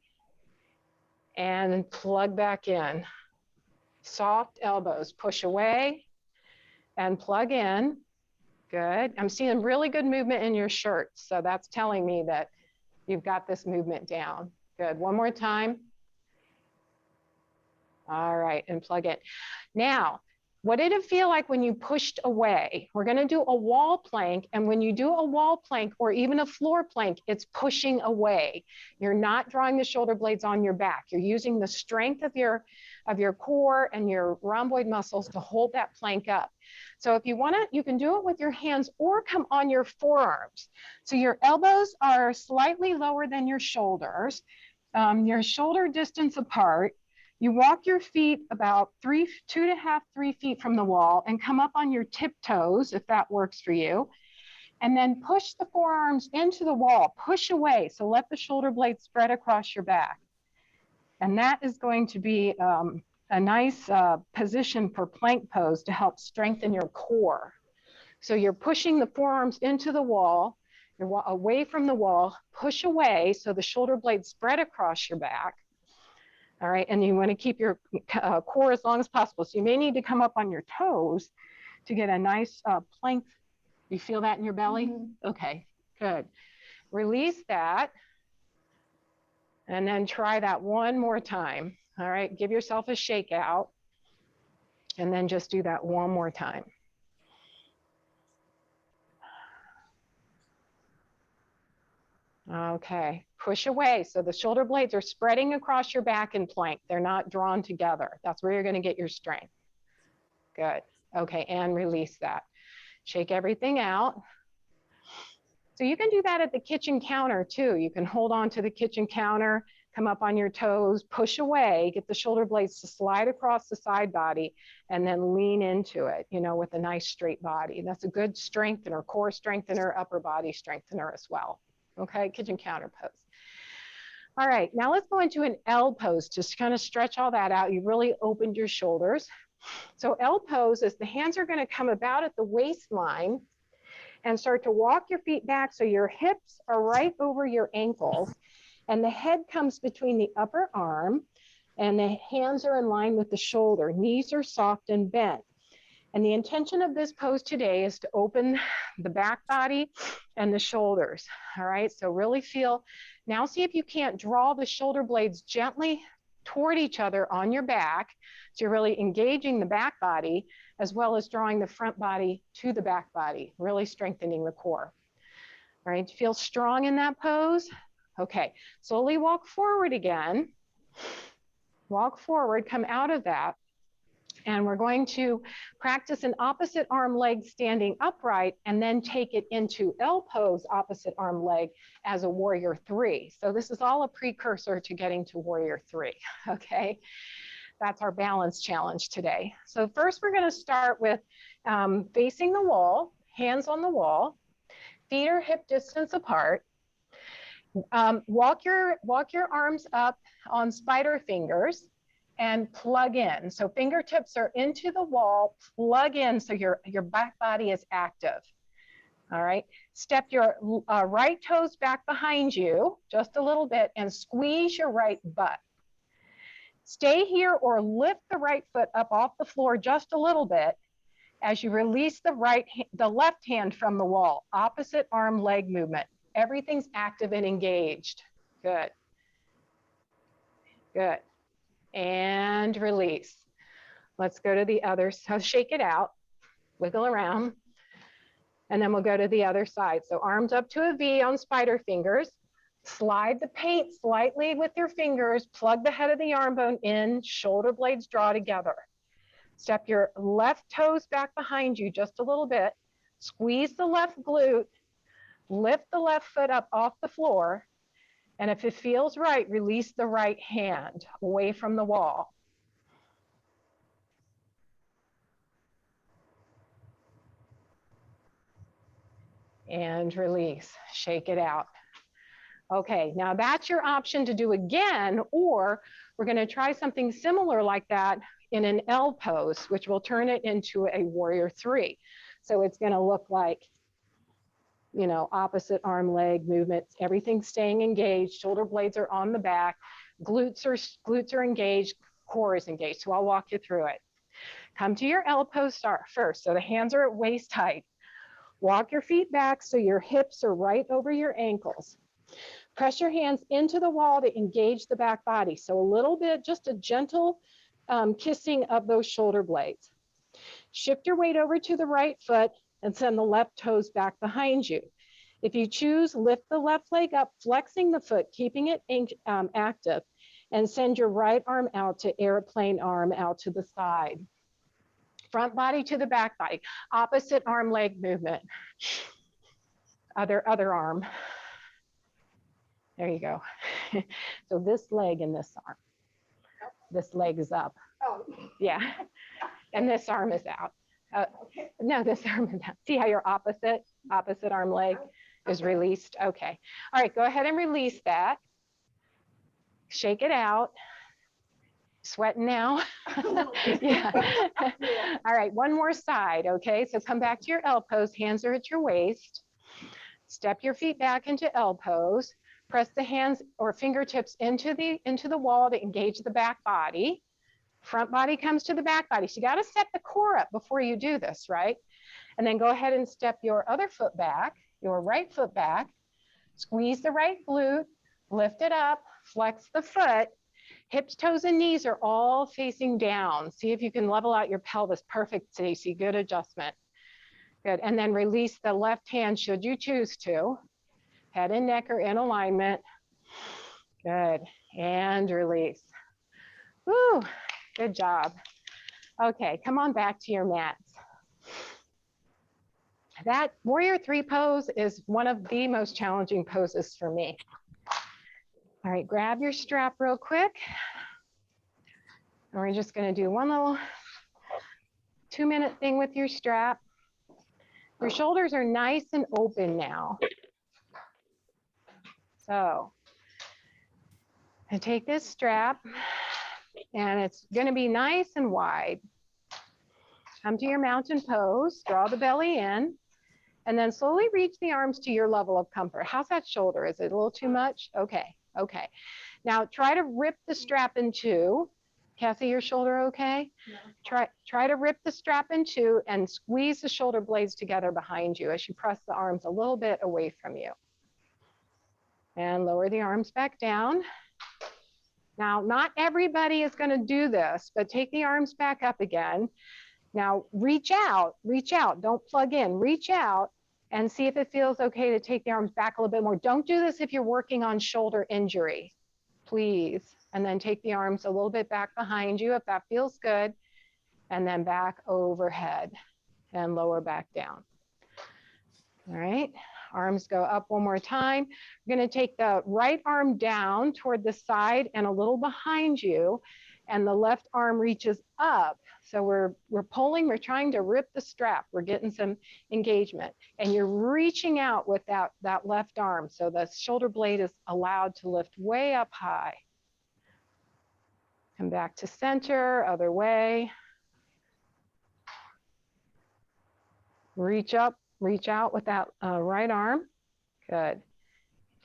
and plug back in. Soft elbows, push away and plug in. Good. I'm seeing really good movement in your shirt, so that's telling me that you've got this movement down. Good. One more time. All right, and plug in. Now, what did it feel like when you pushed away? We're going to do a wall plank, and when you do a wall plank or even a floor plank, it's pushing away. You're not drawing the shoulder blades on your back. You're using the strength of your core and your rhomboid muscles to hold that plank up. So if you want to, you can do it with your hands or come on your forearms. So your elbows are slightly lower than your shoulders, your shoulder distance apart. You walk your feet about 2.5, 3 feet from the wall and come up on your tiptoes, if that works for you. And then push the forearms into the wall, push away. So let the shoulder blades spread across your back. And that is going to be a nice position for plank pose to help strengthen your core. So you're pushing the forearms into the wall, you're away from the wall, push away so the shoulder blades spread across your back. All right, and you want to keep your core as long as possible. So you may need to come up on your toes to get a nice plank. You feel that in your belly? Mm-hmm. Okay, good. Release that. And then try that one more time. All right, give yourself a shake out. And then just do that one more time. Okay, push away. So the shoulder blades are spreading across your back in plank. They're not drawn together. That's where you're going to get your strength. Good. Okay, and release that. Shake everything out. So you can do that at the kitchen counter too. You can hold on to the kitchen counter, come up on your toes, push away, get the shoulder blades to slide across the side body, and then lean into it, with a nice straight body. That's a good strengthener, core strengthener, upper body strengthener as well. Okay, kitchen counter pose. All right, now let's go into an L pose. Just kind of stretch all that out. You really opened your shoulders. So L pose is the hands are going to come about at the waistline and start to walk your feet back so your hips are right over your ankles and the head comes between the upper arm and the hands are in line with the shoulder. Knees are soft and bent. And the intention of this pose today is to open the back body and the shoulders. All right, so really feel, now see if you can't draw the shoulder blades gently toward each other on your back. So you're really engaging the back body as well as drawing the front body to the back body, really strengthening the core. All right, feel strong in that pose? Okay, slowly walk forward again. Walk forward, come out of that. And we're going to practice an opposite arm leg standing upright and then take it into L pose, opposite arm leg as a warrior three. So this is all a precursor to getting to warrior three, okay? That's our balance challenge today. So first we're gonna start with facing the wall, hands on the wall, feet are hip distance apart. Walk your arms up on spider fingers and plug in. So fingertips are into the wall, plug in so your back body is active. All right, step your right toes back behind you just a little bit and squeeze your right butt. Stay here or lift the right foot up off the floor just a little bit as you release the left hand from the wall, opposite arm leg movement. Everything's active and engaged. Good. Good. And release. Let's go to the other, so shake it out, wiggle around, and then we'll go to the other side. So arms up to a V on spider fingers, slide the paint slightly with your fingers, plug the head of the arm bone in, shoulder blades draw together. Step your left toes back behind you just a little bit, squeeze the left glute, lift the left foot up off the floor, and if it feels right, release the right hand away from the wall. And release, shake it out. Okay, now that's your option to do again, or we're gonna try something similar like that in an L pose, which will turn it into a warrior three. So it's gonna look like, you know, opposite arm leg movements, everything's staying engaged, shoulder blades are on the back, glutes are engaged, core is engaged. So I'll walk you through it. Come to your L pose first. So the hands are at waist height. Walk your feet back so your hips are right over your ankles. Press your hands into the wall to engage the back body. So a little bit, just a gentle kissing of those shoulder blades. Shift your weight over to the right foot and send the left toes back behind you. If you choose, lift the left leg up, flexing the foot, keeping it active, and send your right arm out to airplane arm out to the side. Front body to the back body, opposite arm leg movement. Other arm. There you go. So this leg and this arm. This leg is up. Oh. Yeah. And this arm is out. No, this arm is out. See how your opposite arm leg is released? Okay. All right, go ahead and release that. Shake it out. Sweating now? Yeah. All right, one more side, okay? So come back to your L pose, hands are at your waist. Step your feet back into L pose. Press the hands or fingertips into the wall to engage the back body. Front body comes to the back body. So you got to set the core up before you do this, right? And then go ahead and step your other foot back, your right foot back. Squeeze the right glute, lift it up, flex the foot. Hips, toes, and knees are all facing down. See if you can level out your pelvis. Perfect, Stacey. Good adjustment. Good. And then release the left hand should you choose to. Head and neck are in alignment. Good. And release. Woo. Good job. Okay, come on back to your mats. That warrior three pose is one of the most challenging poses for me. All right, grab your strap real quick. And we're just gonna do one little 2-minute thing with your strap. Your shoulders are nice and open now. So I take this strap and it's gonna be nice and wide. Come to your mountain pose, draw the belly in, and then slowly reach the arms to your level of comfort. How's that shoulder? Is it a little too much? Okay, okay. Now try to rip the strap in two Cassie, your shoulder okay? No. Try to rip the strap in two and squeeze the shoulder blades together behind you as you press the arms a little bit away from you. And lower the arms back down. Now, not everybody is going to do this, but take the arms back up again. Now, reach out, don't plug in, reach out and see if it feels okay to take the arms back a little bit more. Don't do this if you're working on shoulder injury, please. And then take the arms a little bit back behind you if that feels good, and then back overhead and lower back down. All right, arms go up one more time. We're going to take the right arm down toward the side and a little behind you, and the left arm reaches up. So we're pulling, we're trying to rip the strap. We're getting some engagement, and you're reaching out with that left arm. So the shoulder blade is allowed to lift way up high. Come back to center, other way. Reach up, reach out with that right arm. Good.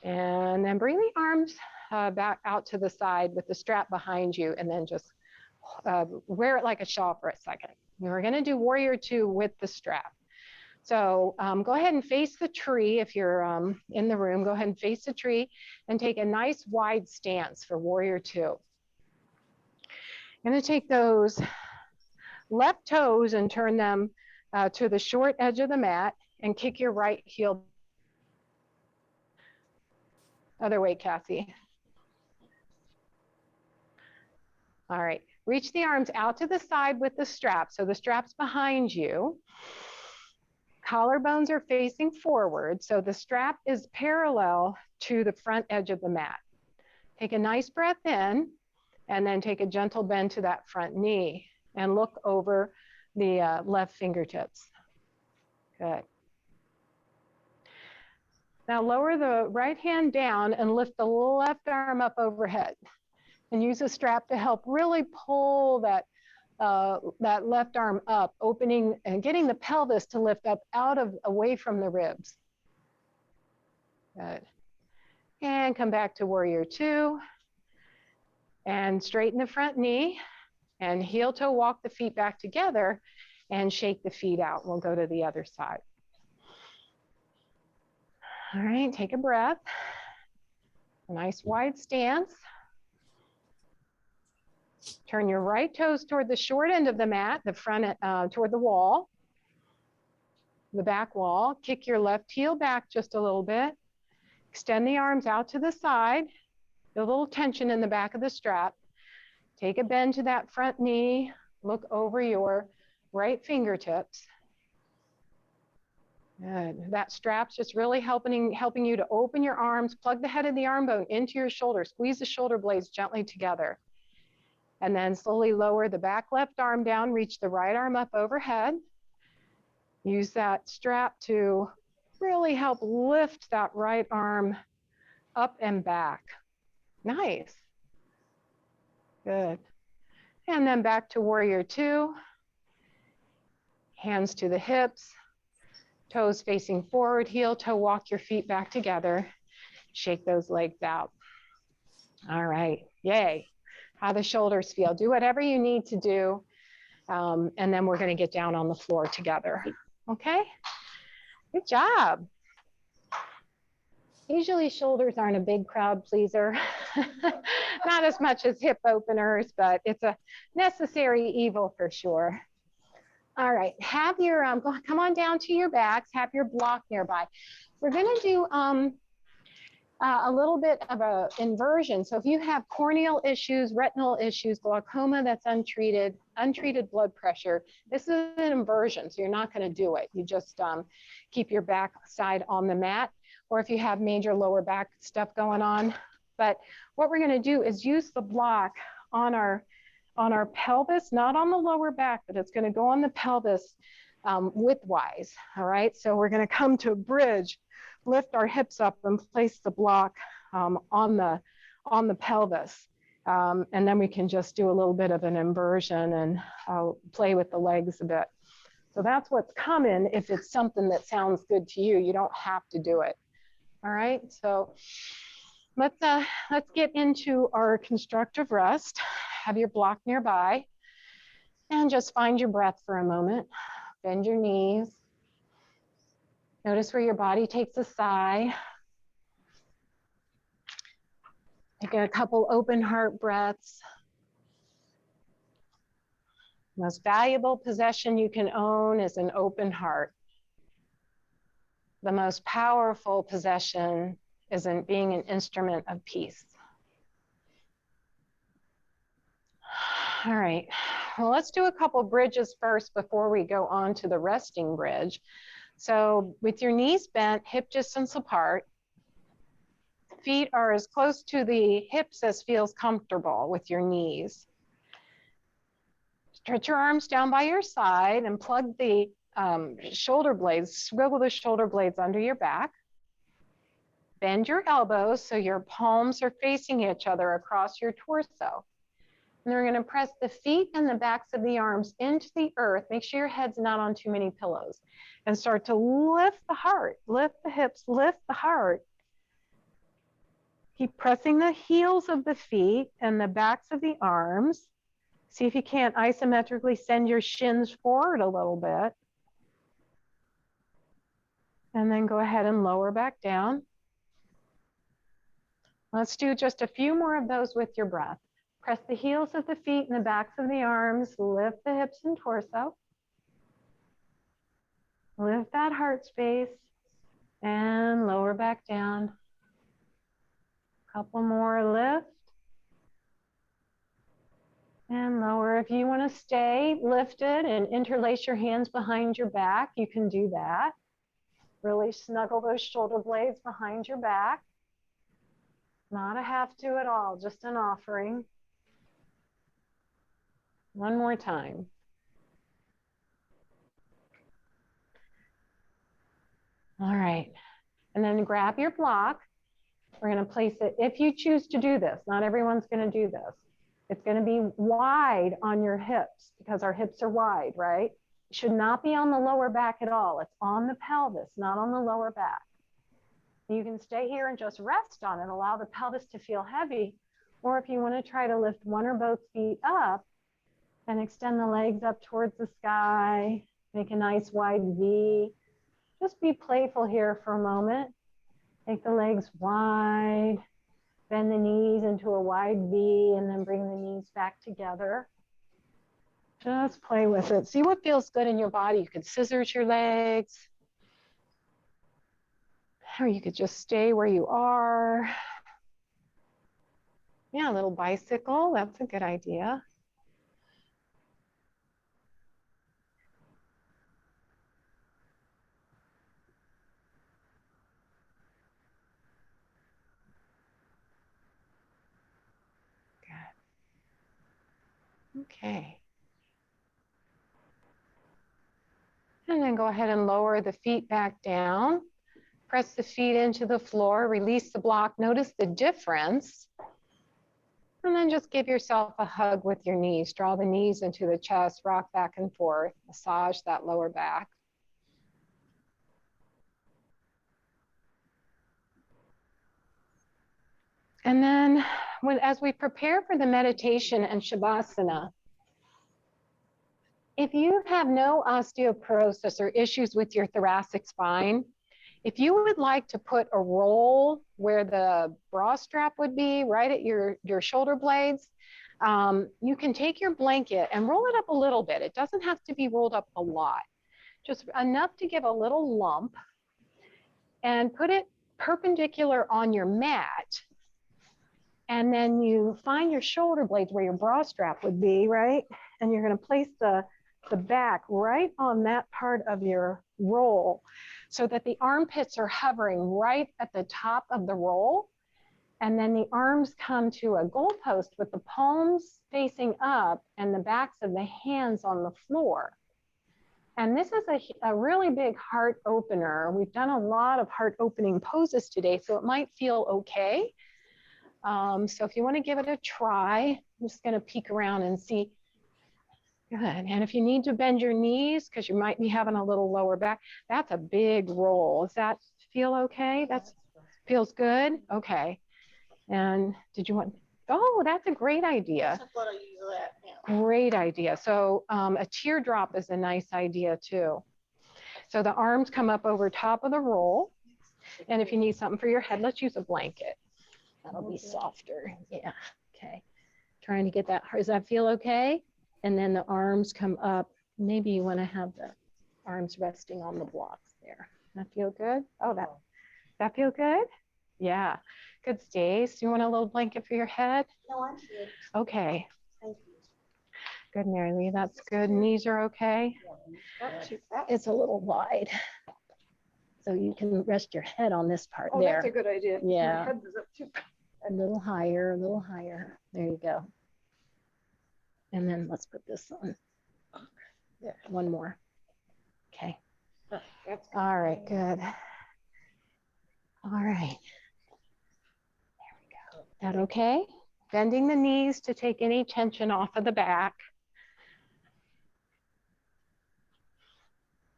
And then bring the arms back out to the side with the strap behind you, and then just wear it like a shawl for a second. We're going to do warrior two with the strap. So go ahead and face the tree. If you're in the room, go ahead and face the tree and take a nice wide stance for warrior two. I'm going to take those left toes and turn them to the short edge of the mat and kick your right heel. Other way, Cassie. All right, reach the arms out to the side with the strap. So the strap's behind you. Collarbones are facing forward. So the strap is parallel to the front edge of the mat. Take a nice breath in, and then take a gentle bend to that front knee and look over the left fingertips. Good. Now lower the right hand down and lift the left arm up overhead, and use the strap to help really pull that left arm up, opening and getting the pelvis to lift up away from the ribs. Good. And come back to warrior two. And straighten the front knee and heel toe walk the feet back together and shake the feet out. We'll go to the other side. All right, take a breath. A nice wide stance. Turn your right toes toward the short end of the mat, the front toward the wall, the back wall. Kick your left heel back just a little bit. Extend the arms out to the side. Feel a little tension in the back of the strap. Take a bend to that front knee. Look over your right fingertips. Good. That strap's just really helping you to open your arms, plug the head of the arm bone into your shoulder, squeeze the shoulder blades gently together. And then slowly lower the back left arm down, reach the right arm up overhead. Use that strap to really help lift that right arm up and back. Nice. Good. And then back to warrior two. Hands to the hips, toes facing forward, heel toe walk your feet back together. Shake those legs out. All right, yay. How the shoulders feel. Do whatever you need to do. And then we're gonna get down on the floor together. Okay, good job. Usually shoulders aren't a big crowd pleaser. Not as much as hip openers, but it's a necessary evil for sure. All right, have your, come on down to your backs, have your block nearby. We're gonna do a little bit of a inversion. So if you have corneal issues, retinal issues, glaucoma that's untreated blood pressure, this is an inversion, so you're not gonna do it. You just keep your back side on the mat, or if you have major lower back stuff going on. But what we're gonna do is use the block on our pelvis, not on the lower back, but it's gonna go on the pelvis widthwise, all right? So we're gonna come to a bridge, lift our hips up and place the block on the pelvis. And then we can just do a little bit of an inversion and play with the legs a bit. So that's what's coming if it's something that sounds good to you. You don't have to do it. All right, so let's get into our constructive rest. have your block nearby. And just find your breath for a moment. Bend your knees. Notice where your body takes a sigh. Take a couple open heart breaths. The most valuable possession you can own is an open heart. The most powerful possession is in being an instrument of peace. All right, well, let's do a couple bridges first before we go on to the resting bridge. So with your knees bent, hip distance apart, feet are as close to the hips as feels comfortable with your knees. Stretch your arms down by your side and plug the shoulder blades, swivel the shoulder blades under your back. Bend your elbows so your palms are facing each other across your torso. And we're going to press the feet and the backs of the arms into the earth. Make sure your head's not on too many pillows. And start to lift the heart, lift the hips, lift the heart. Keep pressing the heels of the feet and the backs of the arms. See if you can't isometrically send your shins forward a little bit. And then go ahead and lower back down. Let's do just a few more of those with your breath. Press the heels of the feet and the backs of the arms. Lift the hips and torso. Lift that heart space and lower back down. Couple more, lift and lower. If you want to stay lifted and interlace your hands behind your back, you can do that. Really snuggle those shoulder blades behind your back. Not a have to at all, just an offering. One more time. All right, and then grab your block. We're going to place it, if you choose to do this, not everyone's going to do this. It's going to be wide on your hips because our hips are wide, right? It should not be on the lower back at all. It's on the pelvis, not on the lower back. You can stay here and just rest on it, allow the pelvis to feel heavy. Or if you want to try to lift one or both feet up and extend the legs up towards the sky, make a nice wide V. Just be playful here for a moment. Take the legs wide, bend the knees into a wide V, and then bring the knees back together. Just play with it. See what feels good in your body. You could scissors your legs, or you could just stay where you are. Yeah, a little bicycle, that's a good idea. Okay. And then go ahead and lower the feet back down. Press the feet into the floor, release the block. Notice the difference. And then just give yourself a hug with your knees. Draw the knees into the chest, rock back and forth, massage that lower back. And then as we prepare for the meditation and Shavasana, if you have no osteoporosis or issues with your thoracic spine, if you would like to put a roll where the bra strap would be, right at your shoulder blades, you can take your blanket and roll it up a little bit. It doesn't have to be rolled up a lot, just enough to give a little lump, and put it perpendicular on your mat. And then you find your shoulder blades where your bra strap would be, right? And you're going to place the back right on that part of your roll so that the armpits are hovering right at the top of the roll. And then the arms come to a goalpost with the palms facing up and the backs of the hands on the floor. And this is a really big heart opener. We've done a lot of heart opening poses today, so it might feel okay. So if you want to give it a try, I'm just going to peek around and see. Good. And if you need to bend your knees because you might be having a little lower back, that's a big roll. Does that feel okay? That feels good? Okay. And did you want Oh, that's a great idea. I thought I used that. Yeah. Great idea. So a teardrop is a nice idea too. So the arms come up over top of the roll. And if you need something for your head, let's use a blanket. That'll be softer. Yeah. Okay. Trying to get that. Does that feel okay? And then the arms come up. Maybe you want to have the arms resting on the blocks there. That feel good? Oh, that feel good? Yeah. Good, Stace. You want a little blanket for your head? No, I'm good. Okay. Thank you. Good, Mary Lee. That's good. Knees are okay? It's a little wide. So you can rest your head on this part there. That's a good idea. Yeah. My head was up too. A little higher, a little higher. There you go. And then let's put this on. There, one more. Okay. That's good. All right, good. All right. There we go. That okay? Bending the knees to take any tension off of the back.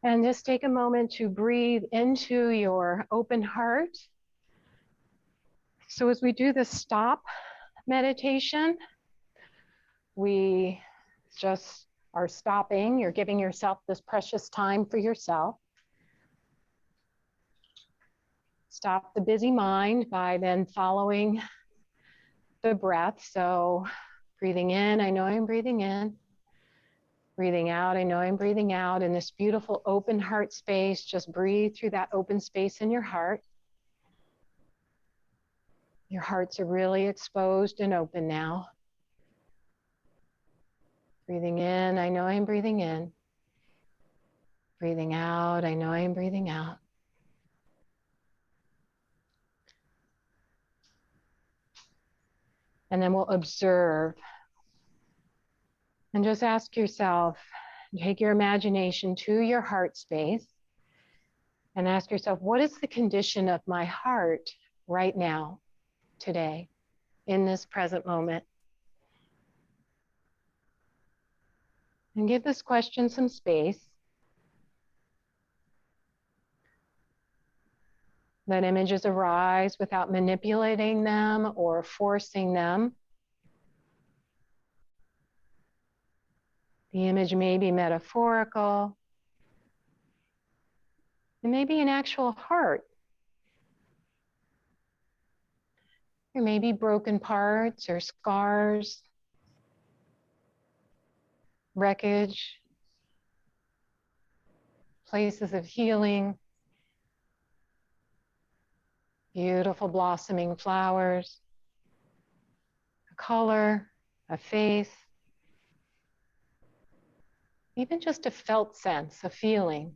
And just take a moment to breathe into your open heart. So as we do the stop meditation, we just are stopping. You're giving yourself this precious time for yourself. Stop the busy mind by then following the breath. So breathing in, I know I'm breathing in. Breathing out, I know I'm breathing out. In this beautiful open heart space, just breathe through that open space in your heart. Your hearts are really exposed and open now. Breathing in, I know I'm breathing in. Breathing out, I know I'm breathing out. And then we'll observe. And just ask yourself, take your imagination to your heart space and ask yourself, what is the condition of my heart right now, today, in this present moment? And give this question some space. Let images arise without manipulating them or forcing them. The image may be metaphorical. It may be an actual heart. There may be broken parts or scars, wreckage, places of healing, beautiful blossoming flowers, a color, a face, even just a felt sense, a feeling.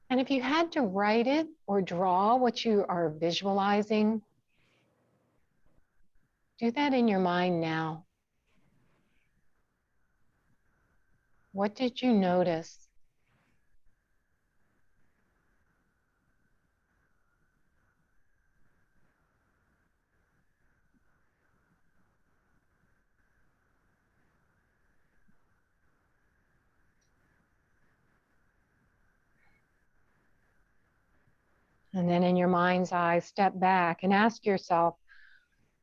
And if you had to write it or draw what you are visualizing, do that in your mind now. What did you notice? And then in your mind's eye, step back and ask yourself,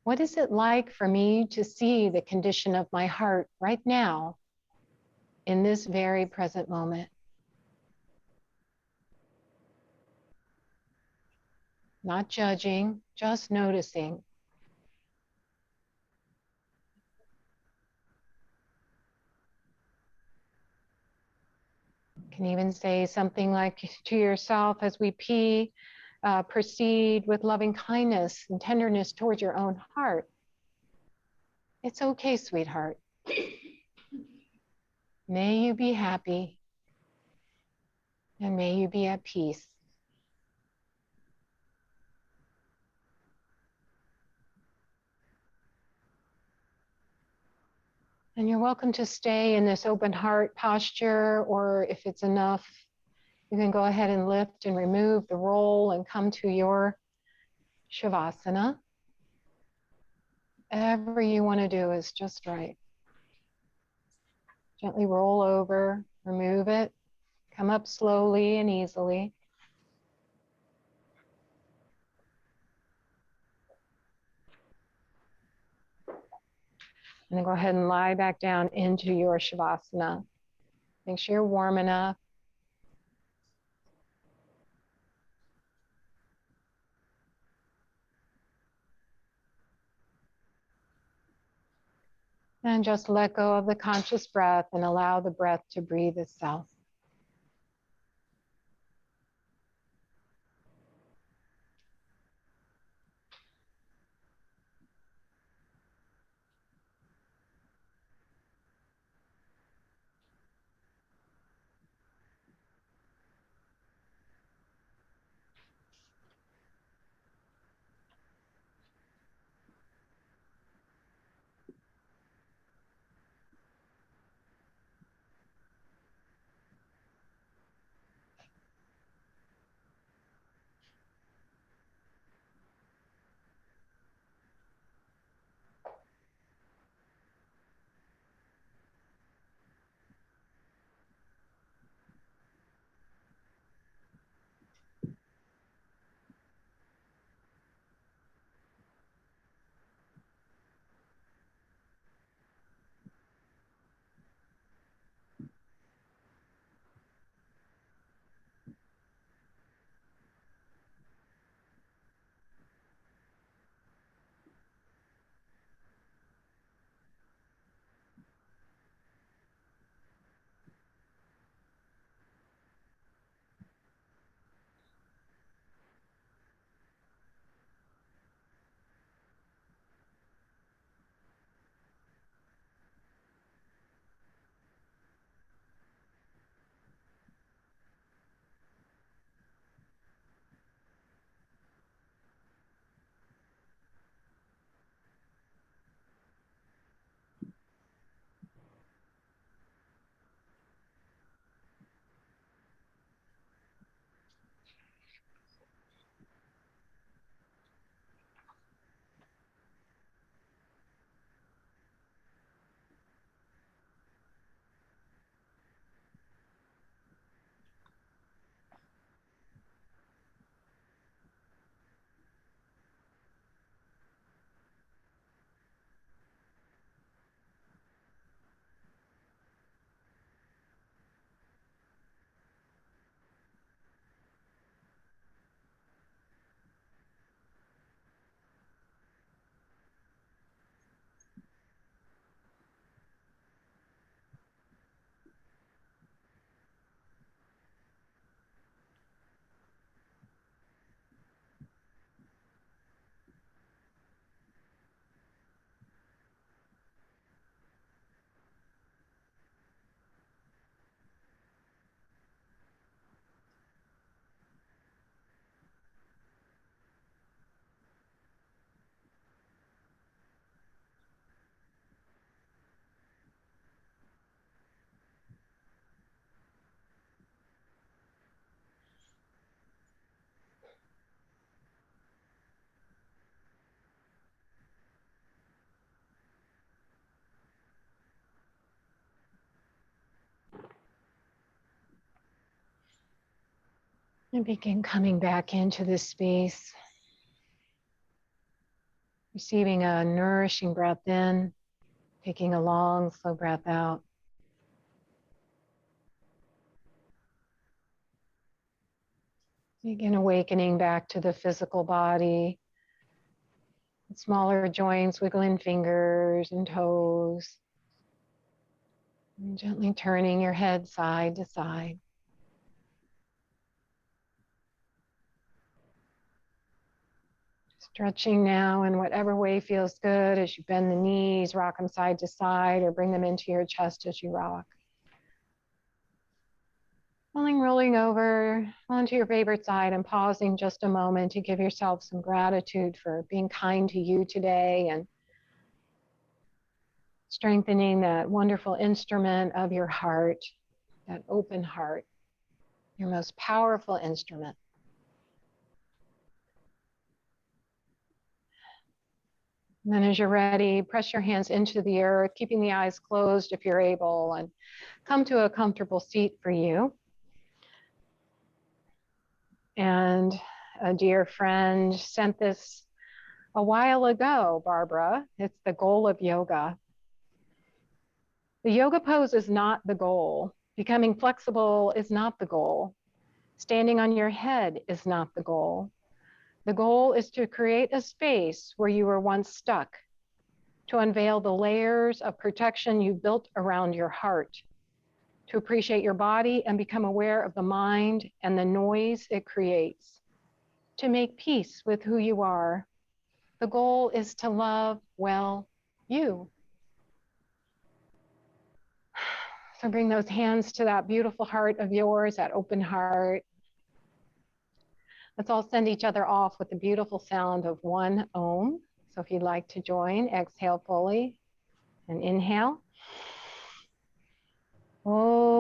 what is it like for me to see the condition of my heart right now in this very present moment? Not judging, just noticing. You can even say something like to yourself as we proceed with loving kindness and tenderness towards your own heart. It's okay, sweetheart. May you be happy and may you be at peace. And you're welcome to stay in this open heart posture, or if it's enough, you can go ahead and lift and remove the roll and come to your Shavasana. Whatever you want to do is just right. Gently roll over, remove it, Come up slowly and easily. And then go ahead and lie back down into your Shavasana. Make sure you're warm enough. And just let go of the conscious breath and allow the breath to breathe itself. And begin coming back into this space, receiving a nourishing breath in, taking a long, slow breath out. Begin awakening back to the physical body, smaller joints, wiggling fingers and toes, and gently turning your head side to side. Stretching now in whatever way feels good as you bend the knees, rock them side to side, or bring them into your chest as you rock. Rolling over onto your favorite side and pausing just a moment to give yourself some gratitude for being kind to you today and strengthening that wonderful instrument of your heart, that open heart, your most powerful instrument. And then as you're ready, press your hands into the earth, keeping the eyes closed if you're able, and come to a comfortable seat for you. And a dear friend sent this a while ago, Barbara. It's the goal of yoga. The yoga pose is not the goal. Becoming flexible is not the goal. Standing on your head is not the goal. The goal is to create a space where you were once stuck, to unveil the layers of protection you built around your heart, to appreciate your body and become aware of the mind and the noise it creates, to make peace with who you are. The goal is to love well you. So bring those hands to that beautiful heart of yours, that open heart. Let's all send each other off with the beautiful sound of one Om. So if you'd like to join, exhale fully and inhale. Om.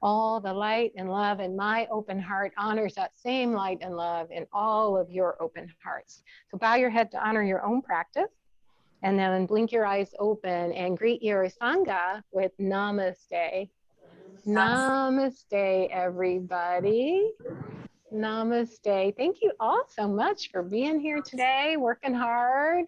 All the light and love in my open heart honors that same light and love in all of your open hearts. So bow your head to honor your own practice, and then blink your eyes open and greet your Sangha with Namaste. Namaste, everybody. Namaste. Thank you all so much for being here today, working hard.